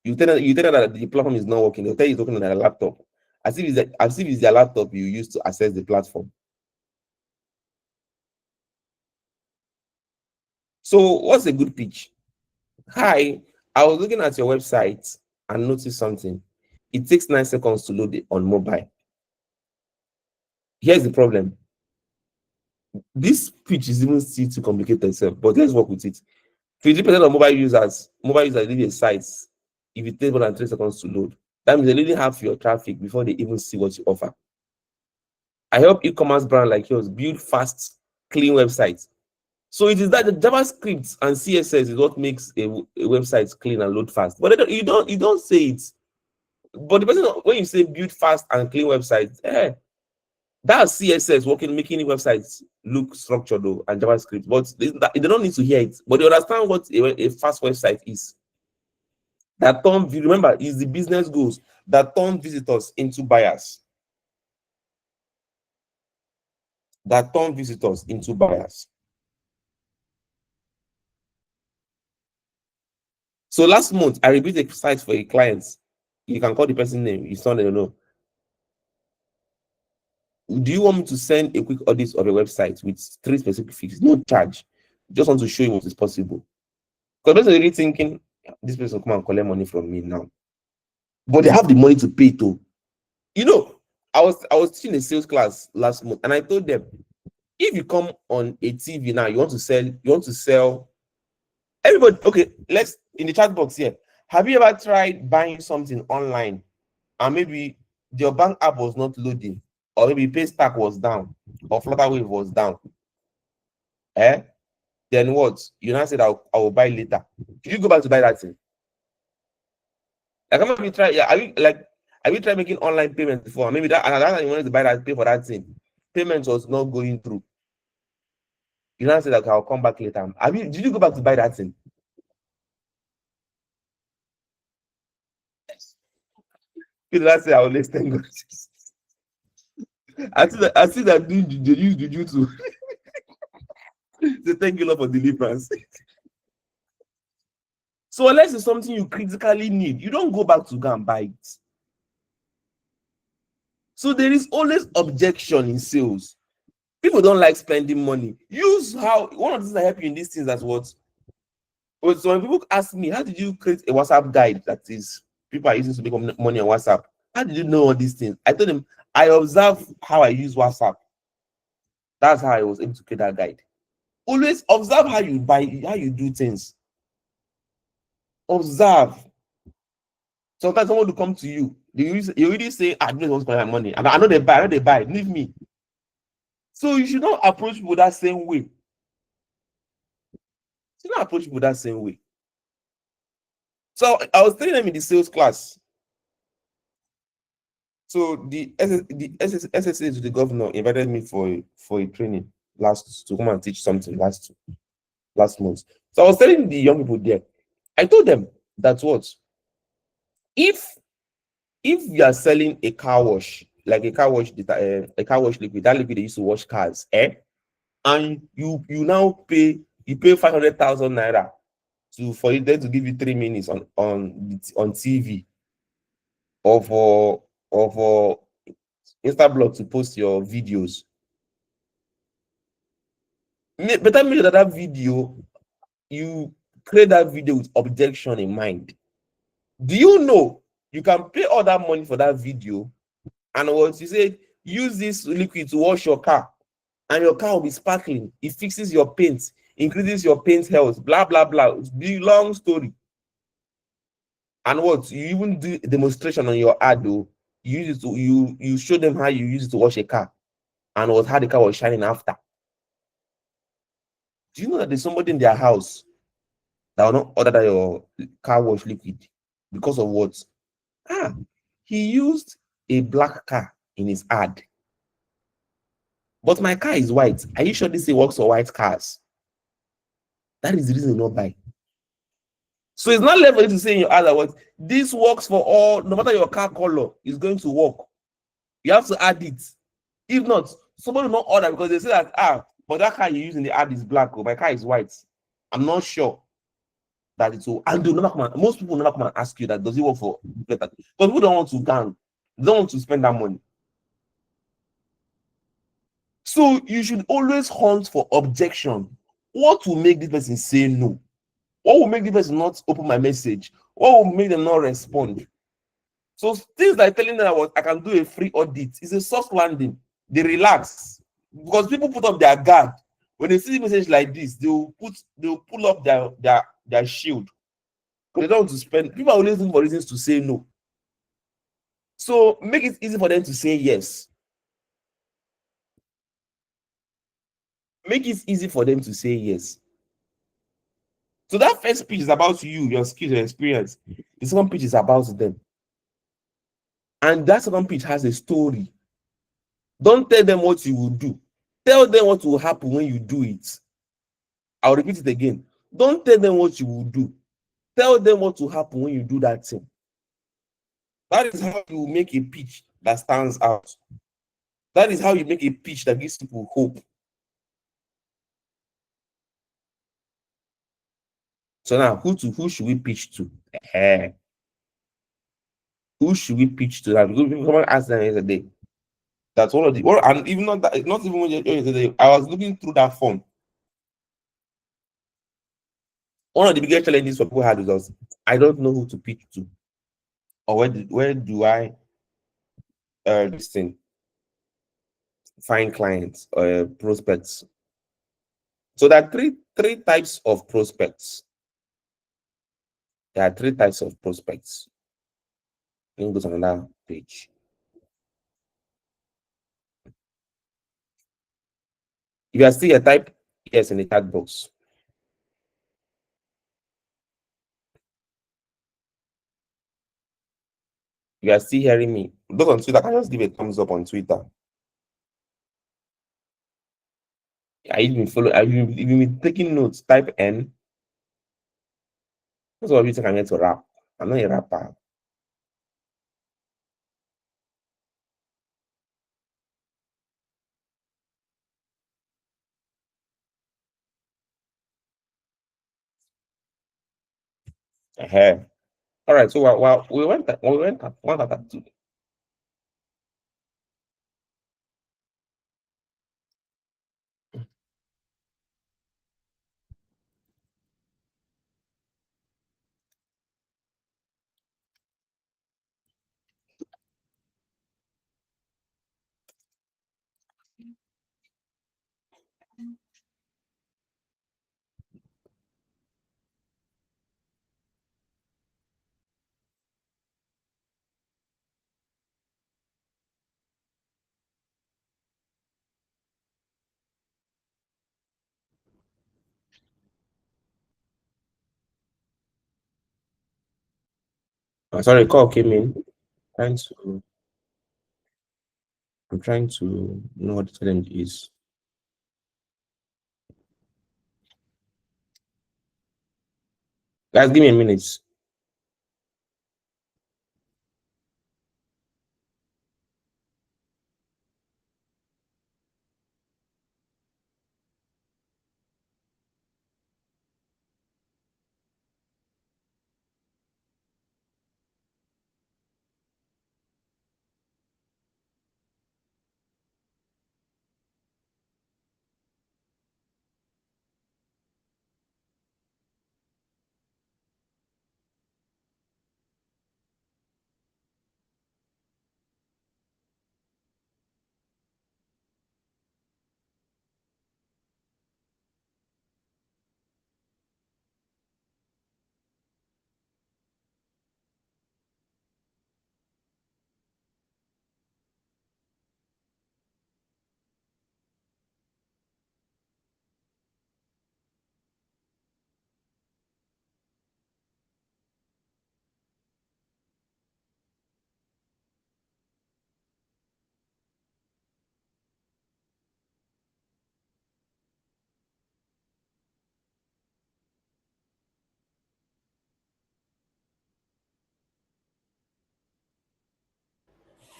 you tell them that the platform is not working. They'll tell you it's working on a laptop, as if it's their laptop you use to access the platform. So what's a good pitch? Hi, I was looking at your website and noticed something. It takes 9 seconds to load it on mobile. Here's the problem. This pitch is even still too complicated itself, but let's work with it. 50% of mobile users leave a site if it takes more than 3 seconds to load. That means they really have your traffic before they even see what you offer. I help e-commerce brand like yours build fast, clean websites. So it is that the JavaScript and CSS is what makes a website clean and load fast. But you don't say it. But the person, when you say build fast and clean websites, that's CSS working, making websites look structured though, and JavaScript. But they don't need to hear it. But they understand what a fast website is. That remember, is the business goals that turn visitors into buyers. that turn visitors into buyers. So last month, I reviewed a site for a client. You can call the person name. It's not, I don't know. Do you want me to send a quick audit of a website with 3 specific fixes? No charge. Just want to show you what is possible. Because the person really thinking, this person will come and collect money from me now. But they have the money to pay too. You know, I was teaching a sales class last month, and I told them, if you come on a TV now, you want to sell. Everybody, okay, let's in the chat box here. Have you ever tried buying something online and maybe your bank app was not loading, or maybe Paystack was down, or Flutterwave was down? Then what? You now said I will buy later. Did you go back to buy that thing? Like, have you tried? Yeah, have you tried making online payments before? Maybe that time you wanted to buy that, pay for that thing, payment was not going through. You now say that I'll come back later. Did you go back to buy that thing? You did not say I will let thank God. I see that they use juju to say thank you Lord for deliverance. So unless it's something you critically need, you don't go back to go and buy it. So there is always objection in sales. People don't like spending money. Use how one of the things that help you in these things as what. So when people ask me, how did you create a WhatsApp guide that is people are using to make money on WhatsApp? How did you know all these things? I told them I observe how I use WhatsApp. That's how I was able to create that guide. Always observe how you buy, how you do things. Observe. Sometimes someone will come to you. You already say, I don't want to spend my money. I know they buy, leave me. So you should not approach people that same way. You should not approach people that same way. So I was telling them in the sales class. So the SSA to the governor invited me for a training to come and teach something last month. So I was telling the young people there, I told them that what if you are selling a car wash, like a car wash liquid, that liquid they used to wash cars, and you now pay 500,000 naira for them to give you 3 minutes on TV, or for Instablog to post your videos. Better make sure that video, you create that video with objection in mind. Do you know you can pay all that money for that video, and what you say, use this liquid to wash your car, and your car will be sparkling. It fixes your paint, increases your paint health, blah blah blah. It's a long story. And what you even do a demonstration on your ad, though, you use it to you show them how you use it to wash a car, and how the car was shining after. Do you know that there's somebody in their house that will not order your car wash liquid because of what? He used a black car in his ad, but my car is white. Are you sure this works for white cars? That is the reason not buy. So it's not left for you to say in your ad that what this works for all, no matter your car color, is going to work. You have to add it. If not, somebody will not order because they say that but that car you use in the ad is black, or my car is white. I'm not sure that it will. And most people never come and ask you that does it work for better? Because people don't want to gang, they don't want to spend that money. So you should always hunt for objection. What will make this person say no? What will make the person not open my message? What will make them not respond? So things like telling them I can do a free audit is a soft landing. They relax because people put up their guard. When they see a message like this, they'll pull up their shield. They don't want to spend. People are always looking for reasons to say no. So make it easy for them to say yes. Make it easy for them to say yes. So that first pitch is about you, your skills, your experience. The second pitch is about them. And that second pitch has a story. Don't tell them what you will do. Tell them what will happen when you do it. I'll repeat it again. Don't tell them what you will do. Tell them what will happen when you do that thing. That is how you make a pitch that stands out. That is how you make a pitch that gives people hope. So now, who should we pitch to? Who should we pitch to? That someone asked them yesterday. That's one of the, well, and even not that, not even yesterday. I was looking through that form. One of the biggest challenges for people had was I don't know who to pitch to, or where do I this thing find clients or prospects. So there are three types of prospects. There are three types of prospects. Let me go to another page. If you are still a type yes in the chat box. You are still hearing me. Those on Twitter can just give a thumbs up on Twitter. Are you been following? Have you been taking notes? Type N. That's what you think I'm here to rap. I'm not a rapper. All right. So while we went at one at two. Sorry, call came in. Trying to, I'm trying to know what the challenge is. Guys, give me a minute.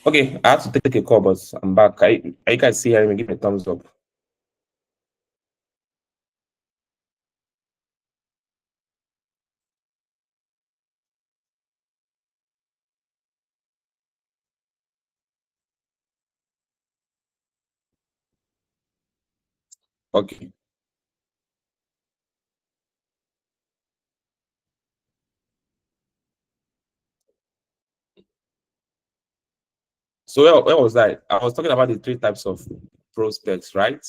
Okay, I have to take a call, but I'm back. I can see hearing me. Give me a thumbs up. Okay. So where was I? I was talking about the three types of prospects, right?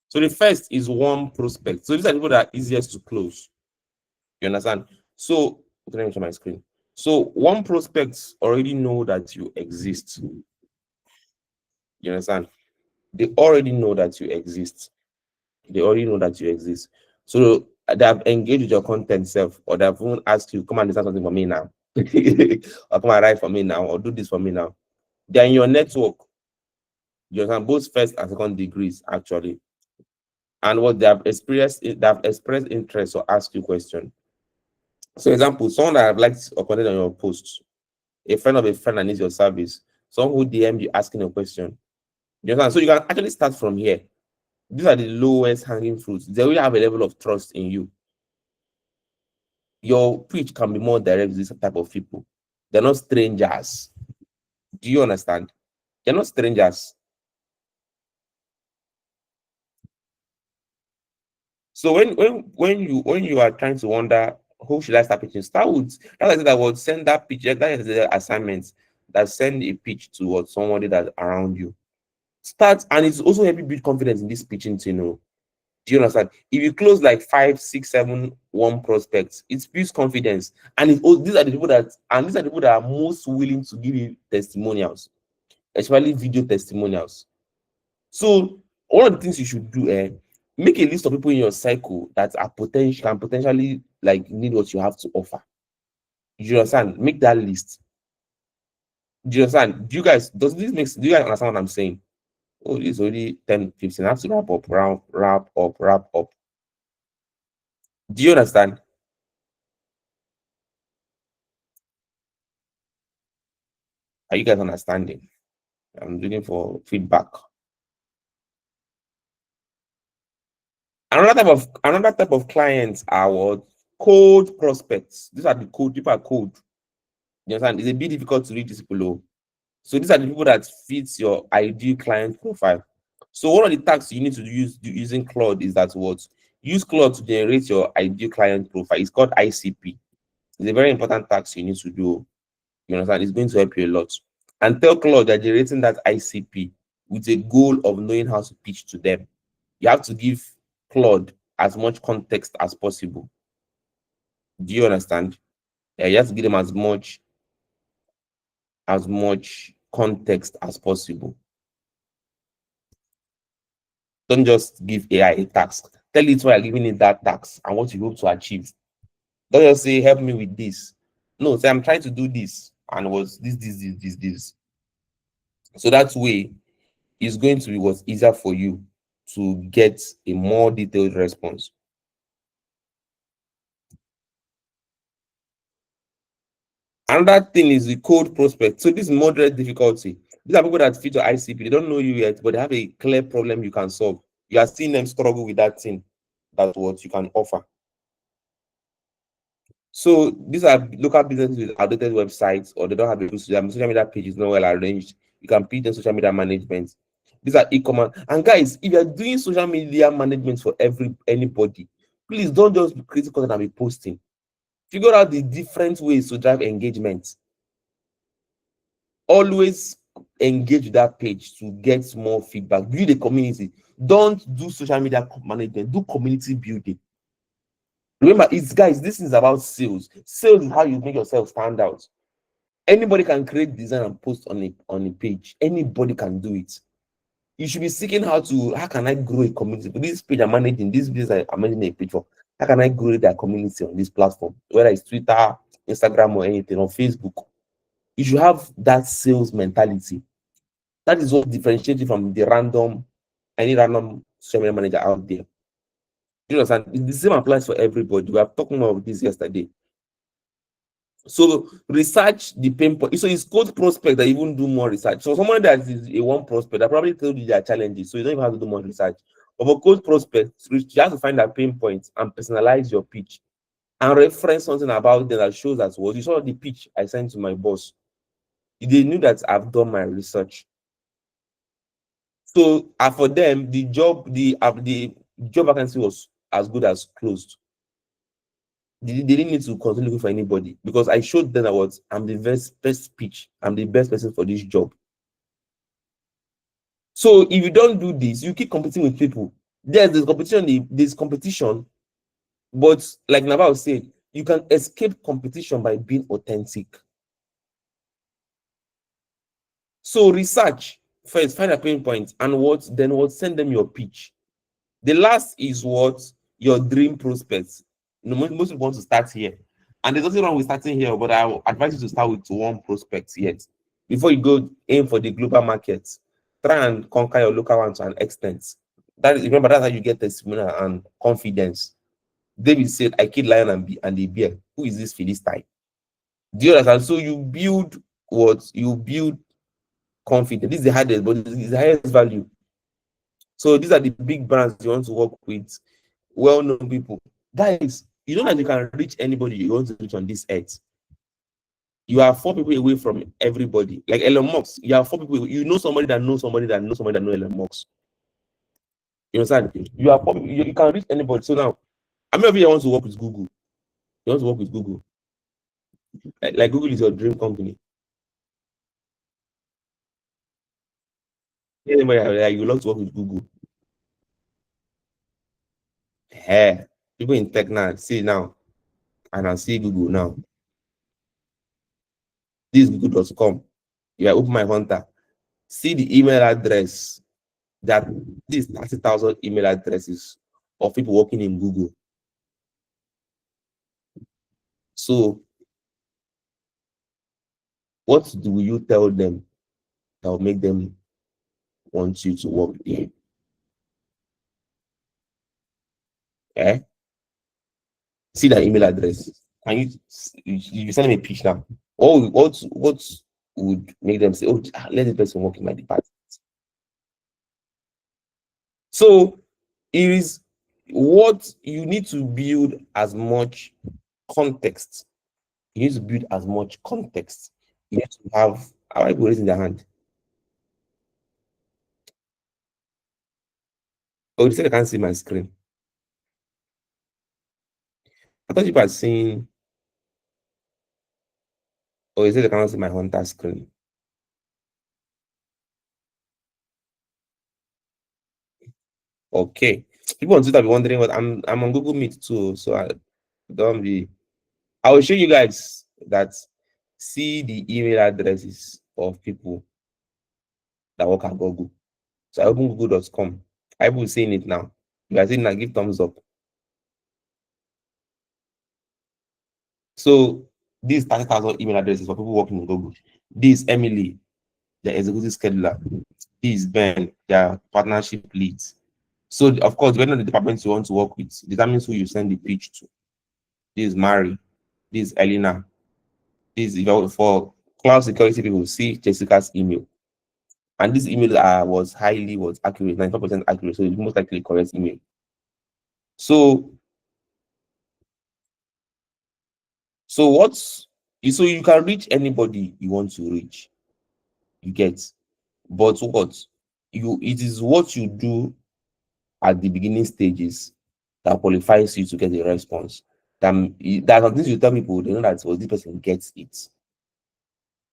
So the first is warm prospect. So these are people that are easiest to close. You understand? So okay, let me show my screen. So warm prospects already know that you exist. You understand? They already know that you exist. They already know that you exist. So they have engaged with your content self, or they have even asked you, come and design something for me now. Or come and write for me now, or do this for me now. They're in your network. You understand? Both first and second degrees, actually. And what they have expressed interest or ask you question. So example, someone that have liked or commented on your post, a friend of a friend that needs your service, someone who DM you asking a question. You understand? So you can actually start from here. These are the lowest hanging fruits. They will have a level of trust in you. Your pitch can be more direct with this type of people. They're not strangers. Do you understand? They're not strangers. So when you are trying to wonder who should I start pitching, start with that's why I said I would send that pitch. That is the assignment that send a pitch to what somebody that's around you. Start, and it's also helping build confidence in this pitching thing. Do you understand? If you close like 5, 6, 7, 1 prospects, it builds confidence. And these are the people that are most willing to give you testimonials, especially video testimonials. So one of the things you should do, make a list of people in your cycle that are can potentially like need what you have to offer. Do you understand? Make that list. Do you understand? Do you guys understand what I'm saying? Oh, it's already 10, 15. I have to wrap up, wrap up. Do you understand? Are you guys understanding? I'm looking for feedback. Another type of clients are what? Cold prospects. These are the cold people are cold. You understand? It's a bit difficult to read this below. So these are the people that fits your ideal client profile. So one of the tasks you need to use using Claude is that what? Use Claude to generate your ideal client profile. It's called ICP. It's a very important task you need to do. You understand? It's going to help you a lot. And tell Claude that generating that ICP with a goal of knowing how to pitch to them. You have to give Claude as much context as possible. Do you understand? Yeah, you have to give them as much context as possible. Don't just give AI a task. Tell it why you're giving it that task and what you hope to achieve. Don't just say, help me with this. No, say I'm trying to do this and was this. So that way it's going to be what's easier for you to get a more detailed response. Another thing is the cold prospect. So this is moderate difficulty. These are people that fit your ICP. They don't know you yet, but they have a clear problem you can solve. You are seeing them struggle with that thing. That's what you can offer. So these are local businesses with outdated websites, or they don't have a good social media page is not well arranged. You can pitch them social media management. These are e-commerce. And guys, if you're doing social media management for anybody, please don't just be creating content and be posting. Figure out the different ways to drive engagement. Always engage with that page to get more feedback. Build a community. Don't do social media management, do community building. Remember, guys, this is about sales. Sales is how you make yourself stand out. Anybody can create design and post on a page. Anybody can do it. You should be seeking how can I grow a community? For this page I'm managing, this business I'm managing a page for. How can I grow that community on this platform? Whether it's Twitter, Instagram, or anything, or Facebook. You should have that sales mentality. That is what differentiates you from any random social media manager out there. You understand? The same applies for everybody. We have talked about this yesterday. So research the pain point. So it's cold prospect that even do more research. So someone that is a one prospect, I probably told you their challenges, so you don't even have to do more research. But for cold prospect, you have to find that pain point and personalize your pitch and reference something about them that shows that you saw the pitch I sent to my boss. They knew that I've done my research. So for them, the job vacancy was as good as closed. They didn't need to continue looking for anybody because I showed them that I'm the best pitch. I'm the best person for this job. So if you don't do this, you keep competing with people. There's competition, but like Naval said, you can escape competition by being authentic. So research first, find a pain point, and then send them your pitch. The last is your dream prospects. Most people want to start here. And there's nothing wrong with starting here, but I advise you to start with one prospect yet. Before you go aim for the global markets, try and conquer your local one to an extent. Remember, that's how you get testimonial and confidence. David said, I killed lion and the bear. Who is this Philistine? Do you understand? So you build what you build confidence. This is the hardest, but it's the highest value. So these are the big brands you want to work with, well-known people. Guys, you know that you can reach anybody you want to reach on this earth. You are 4 people away from everybody. Like Elon Musk, you are 4 people. You know somebody that knows somebody that knows somebody that knows Elon Musk. You understand? You are 4 people. You can reach anybody. So now, how many of you want to work with Google? You want to work with Google? Like Google is your dream company. Anybody like you love to work with Google? Hey, people in tech now, see now, and I see Google now. This is google.com. You are open my hunter. See the email address that these 30,000 email addresses of people working in Google. So, what do you tell them that will make them want you to work there? Eh? See that email address. Can you send them a pitch now? What would make them say, oh, let this person work in my department? So it is what you need to build as much context. You need to build as much context. You need to have how people raising their hand. Oh, they said I can't see my screen. I thought you were seeing. Oh, they said I cannot see my hunter screen. Okay. People on Twitter be wondering what I'm on Google Meet too, so don't be. I will show you guys that see the email addresses of people that work at Google. So I open google.com. I will seeing it now. You are seeing that, give thumbs up. So these 30,000 email addresses for people working in Google. This is Emily, the executive scheduler. This is Ben, their partnership leads. So of course, depending on the department you want to work with, determines who you send the pitch to. This is Mary. This is Elena. This is for cloud security people. See Jessica's email. And this email was accurate, 94% accurate. So it's most likely correct email. So so you can reach anybody you want to reach. You get, but it is what you do at the beginning stages that qualifies you to get a response. That are things you tell people, they know that this person gets it.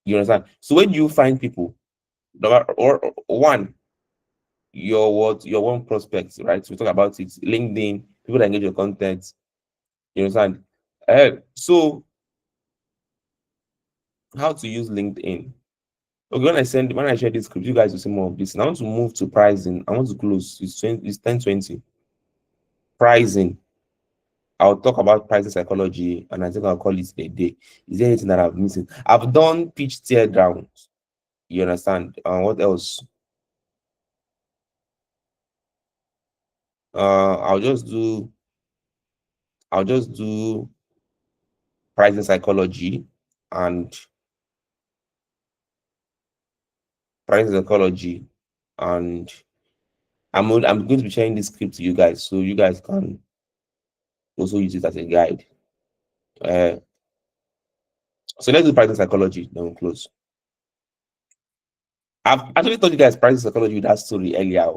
You understand? So when you find people, or one, your one prospects, right? We talk about it, LinkedIn, people that engage your content. You understand? So how to use LinkedIn? Okay, when I share this script, you guys will see more of this. And I want to move to pricing. I want to close. It's 10:20. Pricing. I'll talk about pricing psychology, and I think I'll call it a day. Is there anything that I've missing? I've done pitch teardowns. You understand? What else? I'll just do pricing psychology and and I'm going to be sharing this script to you guys, so you guys can also use it as a guide. So let's do pricing psychology, then we'll close. I've actually told you guys pricing psychology with that story earlier.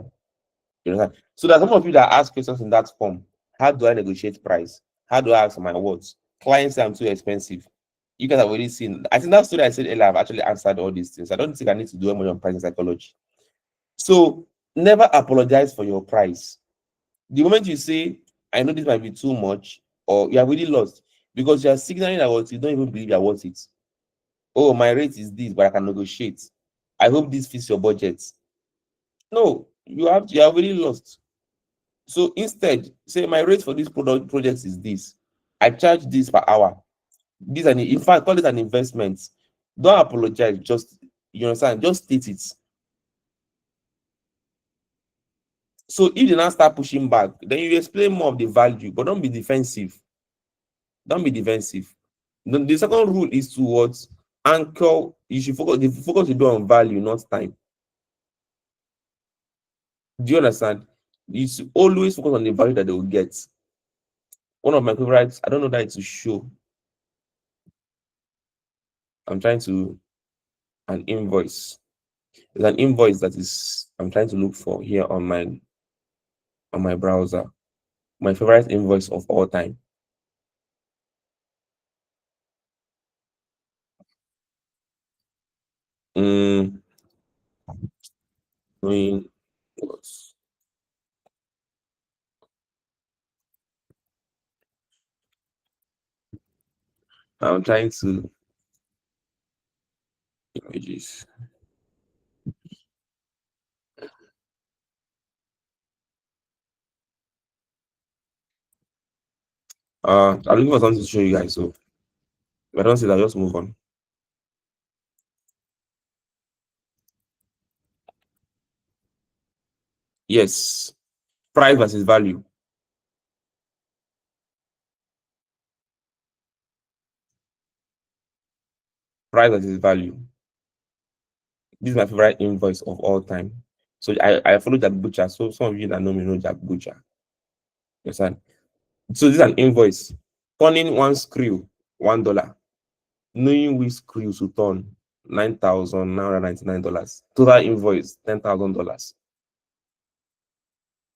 You know, so there's some of you that ask questions in that form. How do I negotiate price? How do I ask for my words? Clients say I'm too expensive. You guys have already seen. I think that story I said earlier, I've actually answered all these things. I don't think I need to do more on pricing psychology. So never apologize for your price. The moment you say, I know this might be too much, or you are really lost because you are signaling that what you don't even believe you're worth it. Oh, my rate is this, but I can negotiate. I hope this fits your budget. No, you are really lost. So instead, say my rate for this project is this. I charge this per hour. This and in fact, call it an investment. Don't apologize. Just you understand. Just state it. So if they now start pushing back, then you explain more of the value, but don't be defensive. Don't be defensive. The second rule is to what? Anchor, you should focus, the focus should be on value, not time. Do you understand? You should always focus on the value that they will get. One of my favorites, I don't know that it's a show. I'm trying to an invoice. There's an invoice that is I'm trying to look for here on my browser. My favorite invoice of all time. Mm, invoice. I'm trying to images. I'm looking for something to show you guys. So if I don't see that, just move on. Yes, price versus value. Price versus value. This is my favorite invoice of all time. So I follow Jack Butcher. So some of you that know me know Jack Butcher. Yes, and so this is an invoice. Turning one screw, $1. Knowing which screw to turn, $9,999. Total invoice, $10,000.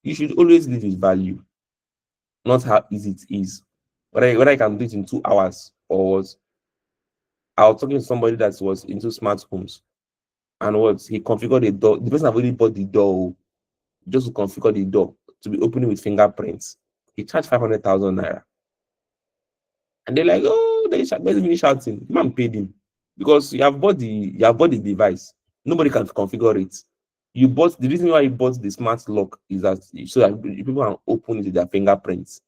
You should always live with value, not how easy it is. Whether I can do it in 2 hours or what. I was talking to somebody that was into smart homes and what he configured the door. The person have already bought the door just to configure the door to be opening with fingerprints. He charged 500,000 naira. And they're like, oh, they basically shouting. The man paid him because you have bought the device. Nobody can configure it. You bought the reason why you bought the smart lock is that so that people can open it with their fingerprints.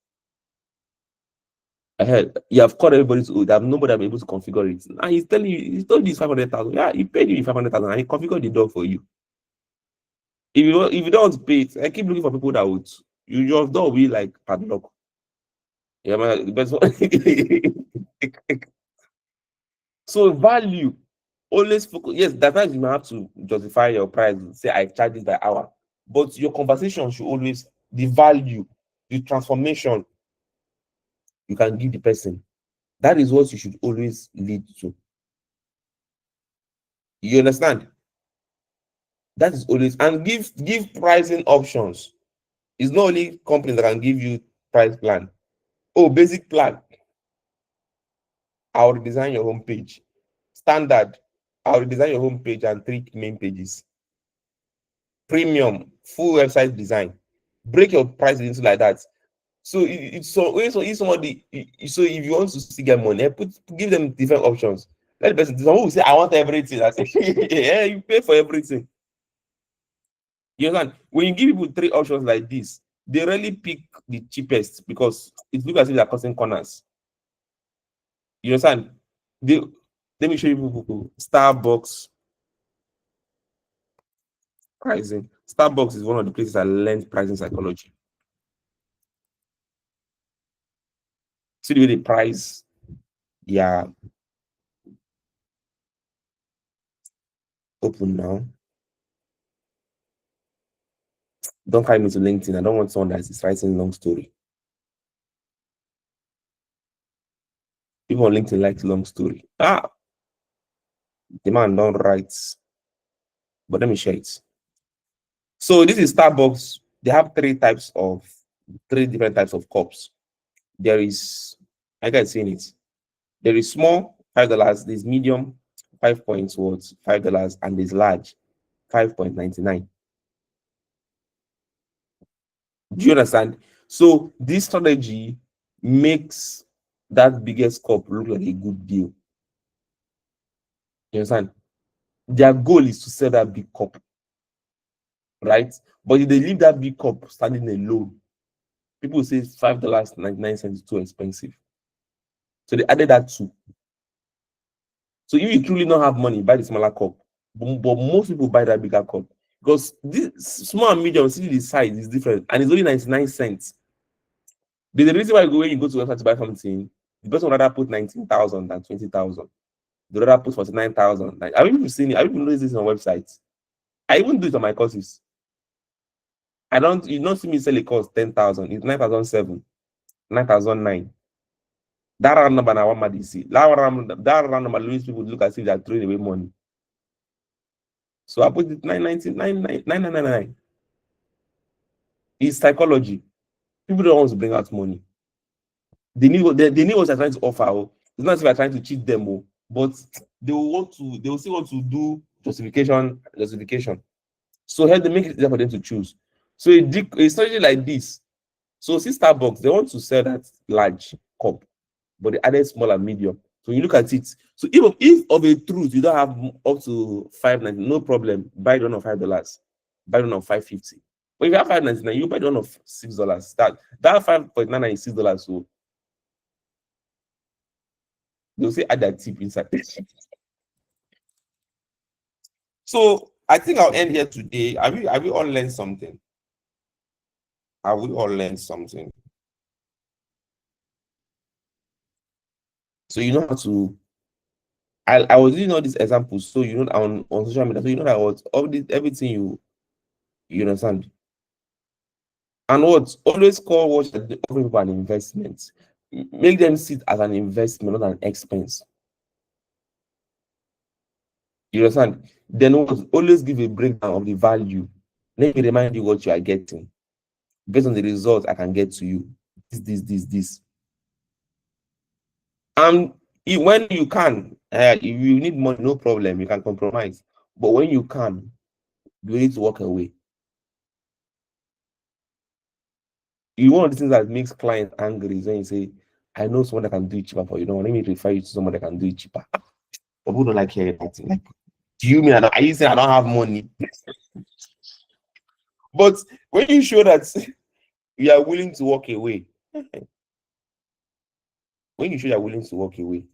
Ahead, you have called everybody to that nobody will able to configure it. And he's telling you, he told you it's 500,000. Yeah, he paid you 500,000 and he configured the door for you. If you don't want to pay it, I keep looking for people that would your door will be like padlock. Yeah, man, the best one. So value, always focus. Yes, that times you might have to justify your price. Say I charge this by hour, but your conversation should always the value, the transformation you can give the person. That is what you should always lead to. You understand? That is always and give pricing options. It's not only companies that can give you price plan. Oh, basic plan. I'll redesign your homepage. Standard. I'll redesign your homepage and 3 main pages. Premium, full website design. Break your price into like that. So it's so if somebody so if you want to still get money, give them different options. Let the person someone will say, I want everything. I say, yeah, you pay for everything. You understand? When you give people 3 options like this, they really pick the cheapest because it looks as if they're cutting corners. You understand? They, let me show you people. Starbucks pricing. Starbucks is one of the places I learned pricing psychology. See the way they price. Yeah, open now. Don't carry me to LinkedIn. I don't want someone that is writing long story. People on LinkedIn like long story. The man don't write. But let me share it. So this is Starbucks. They have three different types of cups. There is, I guys saying it. There is small, $5. There's medium, 5 points worth $5, and there's large, 5.99. Do you understand? So this strategy makes that biggest cup look like a good deal. You understand? Their goal is to sell that big cup, right? But if they leave that big cup standing alone, people say $5.99 is too expensive. So they added that too. So if you truly don't have money, buy the smaller cup. But most people buy that bigger cup because this small and medium, see the size is different, and it's only 99 cents. There's a reason why when you go to a website to buy something, the person would rather put 19,000 than 20,000. The other put 49,000. Like, have you even seen it? Have you even noticed this on websites? I even do it on my courses. I don't, you don't see me sell a course 10,000. It's 9,007, 9,009. That round number now, what you see? That round number leaves people look as if they're throwing away money. So I put it 999. It's psychology. People don't want to bring out money. They need what they need what they're trying to offer. Oh. It's not as if we're trying to cheat them, oh, but they will still want to do justification. So here they make it easier for them to choose. So a strategy like this. So see Starbucks, they want to sell that large cup, but they added small and medium. So you look at it. So if of a truth you don't have up to 5.90, no problem. Buy the one of $5. Buy the one of 5.50. But if you have 5.99, you buy the one of $6. That 5.99 is $6. So they'll say add that tip inside. So I think I'll end here today. Have we all learned something? Have we all learned something? So you know how to. I was using all these examples, so you know on social media, so you know that what all this everything you understand. And what always call what you're offering people an investment. Make them see it as an investment, not an expense. You understand? Then what always give a breakdown of the value. Let me remind you what you are getting based on the results I can get to you. This. And when you can, if you need money, no problem, you can compromise. But when you can, you need to walk away. One of the things that makes clients angry is when you say, I know someone that can do it cheaper for you. No, let me refer you to someone that can do it cheaper. People don't like hearing that. Like, do you mean are you saying I don't have money? But when you show that you are willing to walk away, when you show you are willing to walk away.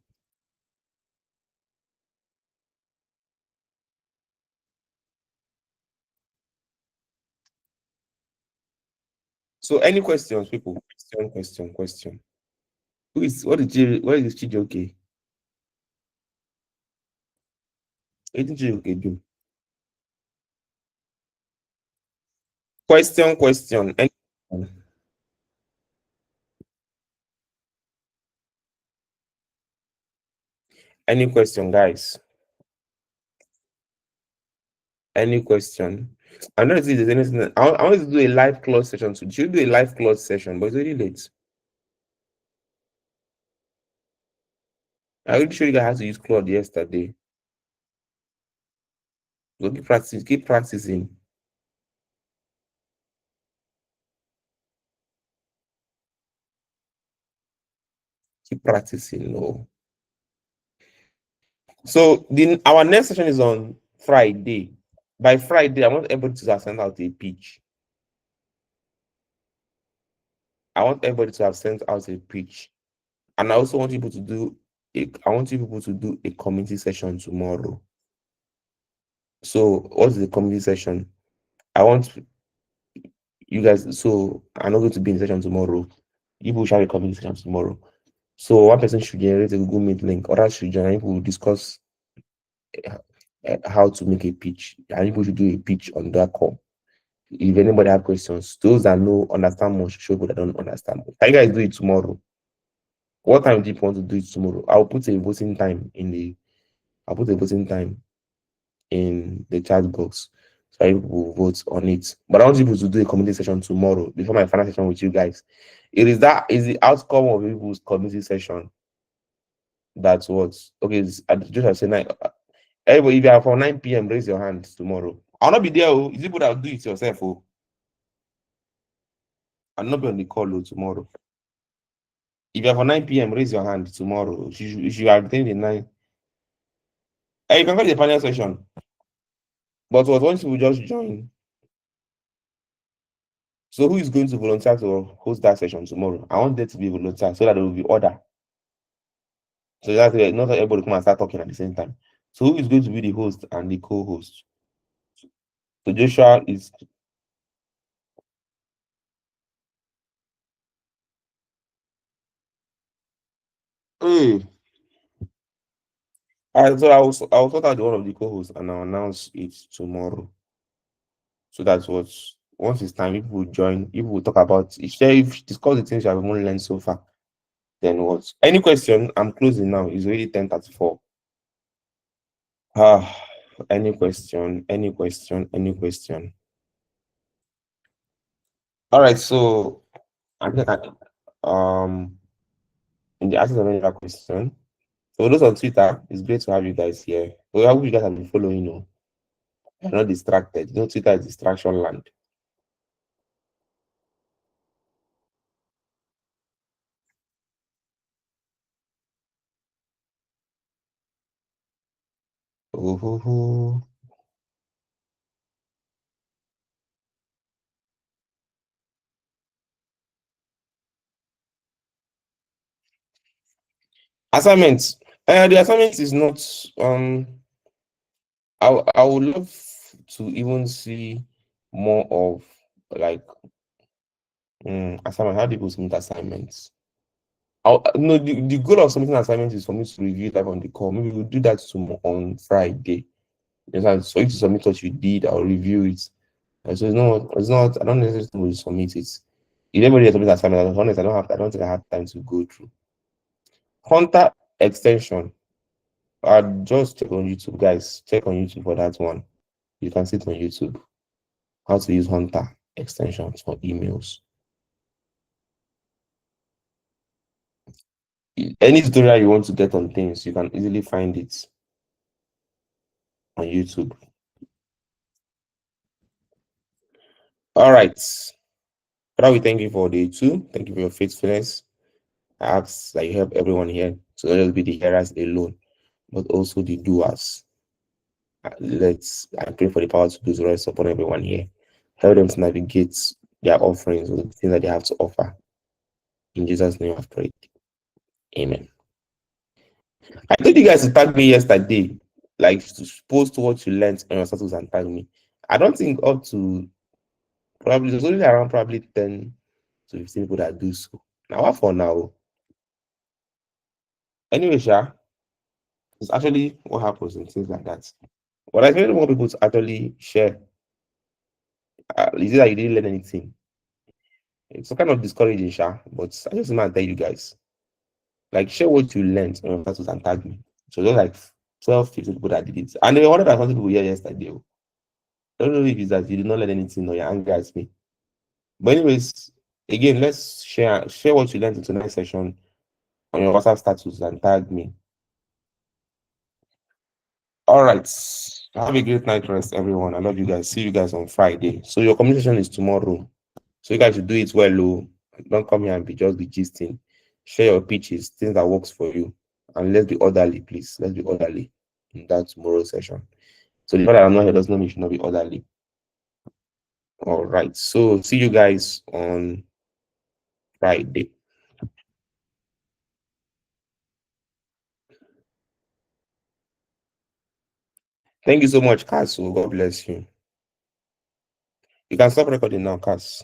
So any questions, people? Question. What is Chijoke? What did Chijoke do? Question. Any question, guys? Any question? I don't know if there's anything. I want to do a live close session. So should we do a live close session, but it's already late. I already showed you guys how to use Claude yesterday. So keep practicing. Keep practicing. No. So our next session is on Friday. By Friday, I want everybody to have sent out a pitch. I want everybody to have sent out a pitch. And I also want people to do a community session tomorrow. So what's the community session? I want you guys, so I'm not going to be in the session tomorrow. You will share a community session tomorrow. So one person should generate a Google Meet link, others should join. People will discuss how to make a pitch. And people should do a pitch on that call. If anybody have questions, those that know understand more should show people that don't understand more. Can you guys do it tomorrow? What time do you want to do it tomorrow? I'll put a voting time in the chat box so people will vote on it. But I want people to do a community session tomorrow before my final session with you guys. It is the outcome of people's community session. That's what okay. I just have said everybody, if you are for 9 p.m., raise your hand tomorrow. I'll not be there. Oh, is it good? I'll do it yourself. Oh, I'll not be on the call tomorrow. If you are for 9 p.m., raise your hand tomorrow. If you are within the 9, you can go to the panel session. But what once you just join. So who is going to volunteer to host that session tomorrow? I want there to be volunteer so that there will be order. So that's not everybody come and start talking at the same time. So who is going to be the host and the co-host? So Joshua is. Hey, So I'll sort out the one of the co-hosts and I'll announce it tomorrow. So that's what once it's time, people will join, people will talk about it, share, if discuss the things you have only learned so far. Then what? Any question? I'm closing now. It's already 10:34. Ah, any question? Any question? Any question? All right. So I think in the absence of any other question, so those on Twitter, it's great to have you guys here. So I hope you guys have been following. You're not distracted. Twitter is distraction land. Oh, oh, oh. Assignments. The assignment is not. I would love to even see more of like assignment. How do people submit assignments? No, the goal of submitting assignments is for me to review that on the call. Maybe we'll do that on Friday. Just for you to submit what you did, I'll review it. So it's not. I don't necessarily submit it. If anybody submit assignment, I'm honest, I don't think I have time to go through. Hunter extension. Just check on YouTube, guys. Check on YouTube for that one. You can see it on YouTube. How to use Hunter extensions for emails. Any tutorial you want to get on things, you can easily find it on YouTube. All right. Father, we thank you for day 2. Thank you for your faithfulness. I ask that you help everyone here to not just be the hearers alone, but also the doers. I pray for the power to do the rest upon everyone here. Help them to navigate their offerings or the things that they have to offer. In Jesus' name I've prayed. Amen. I told you guys to tag me yesterday, like to post what you learned on your status and tag me. I don't think up to probably there's only around probably 10 to 15 people that do so. Now what for now? Anyway, Sha, it's actually what happens and things like that. But I really want people to actually share. Is it that you didn't learn anything? It's kind of discouraging, Sha, but I just want to tell you guys. Like share what you learned on your status and tag me. So just like 12, 15 people that did it. And there were 120 people here yesterday. I don't know if it's that you did not learn anything or you're angry at me. But anyways, again, let's share what you learned in tonight's session on your WhatsApp status and tag me. All right. Have a great night rest, everyone. I love you guys. See you guys on Friday. So your communication is tomorrow. So you guys should do it well. Don't come here and be gisting. Share your pitches, things that works for you. And let's be orderly, please. Let's be orderly in that tomorrow session. So the fact that I'm not here does not mean you should not be orderly. All right. So see you guys on Friday. Thank you so much, Cass. God bless you. You can stop recording now, Cass.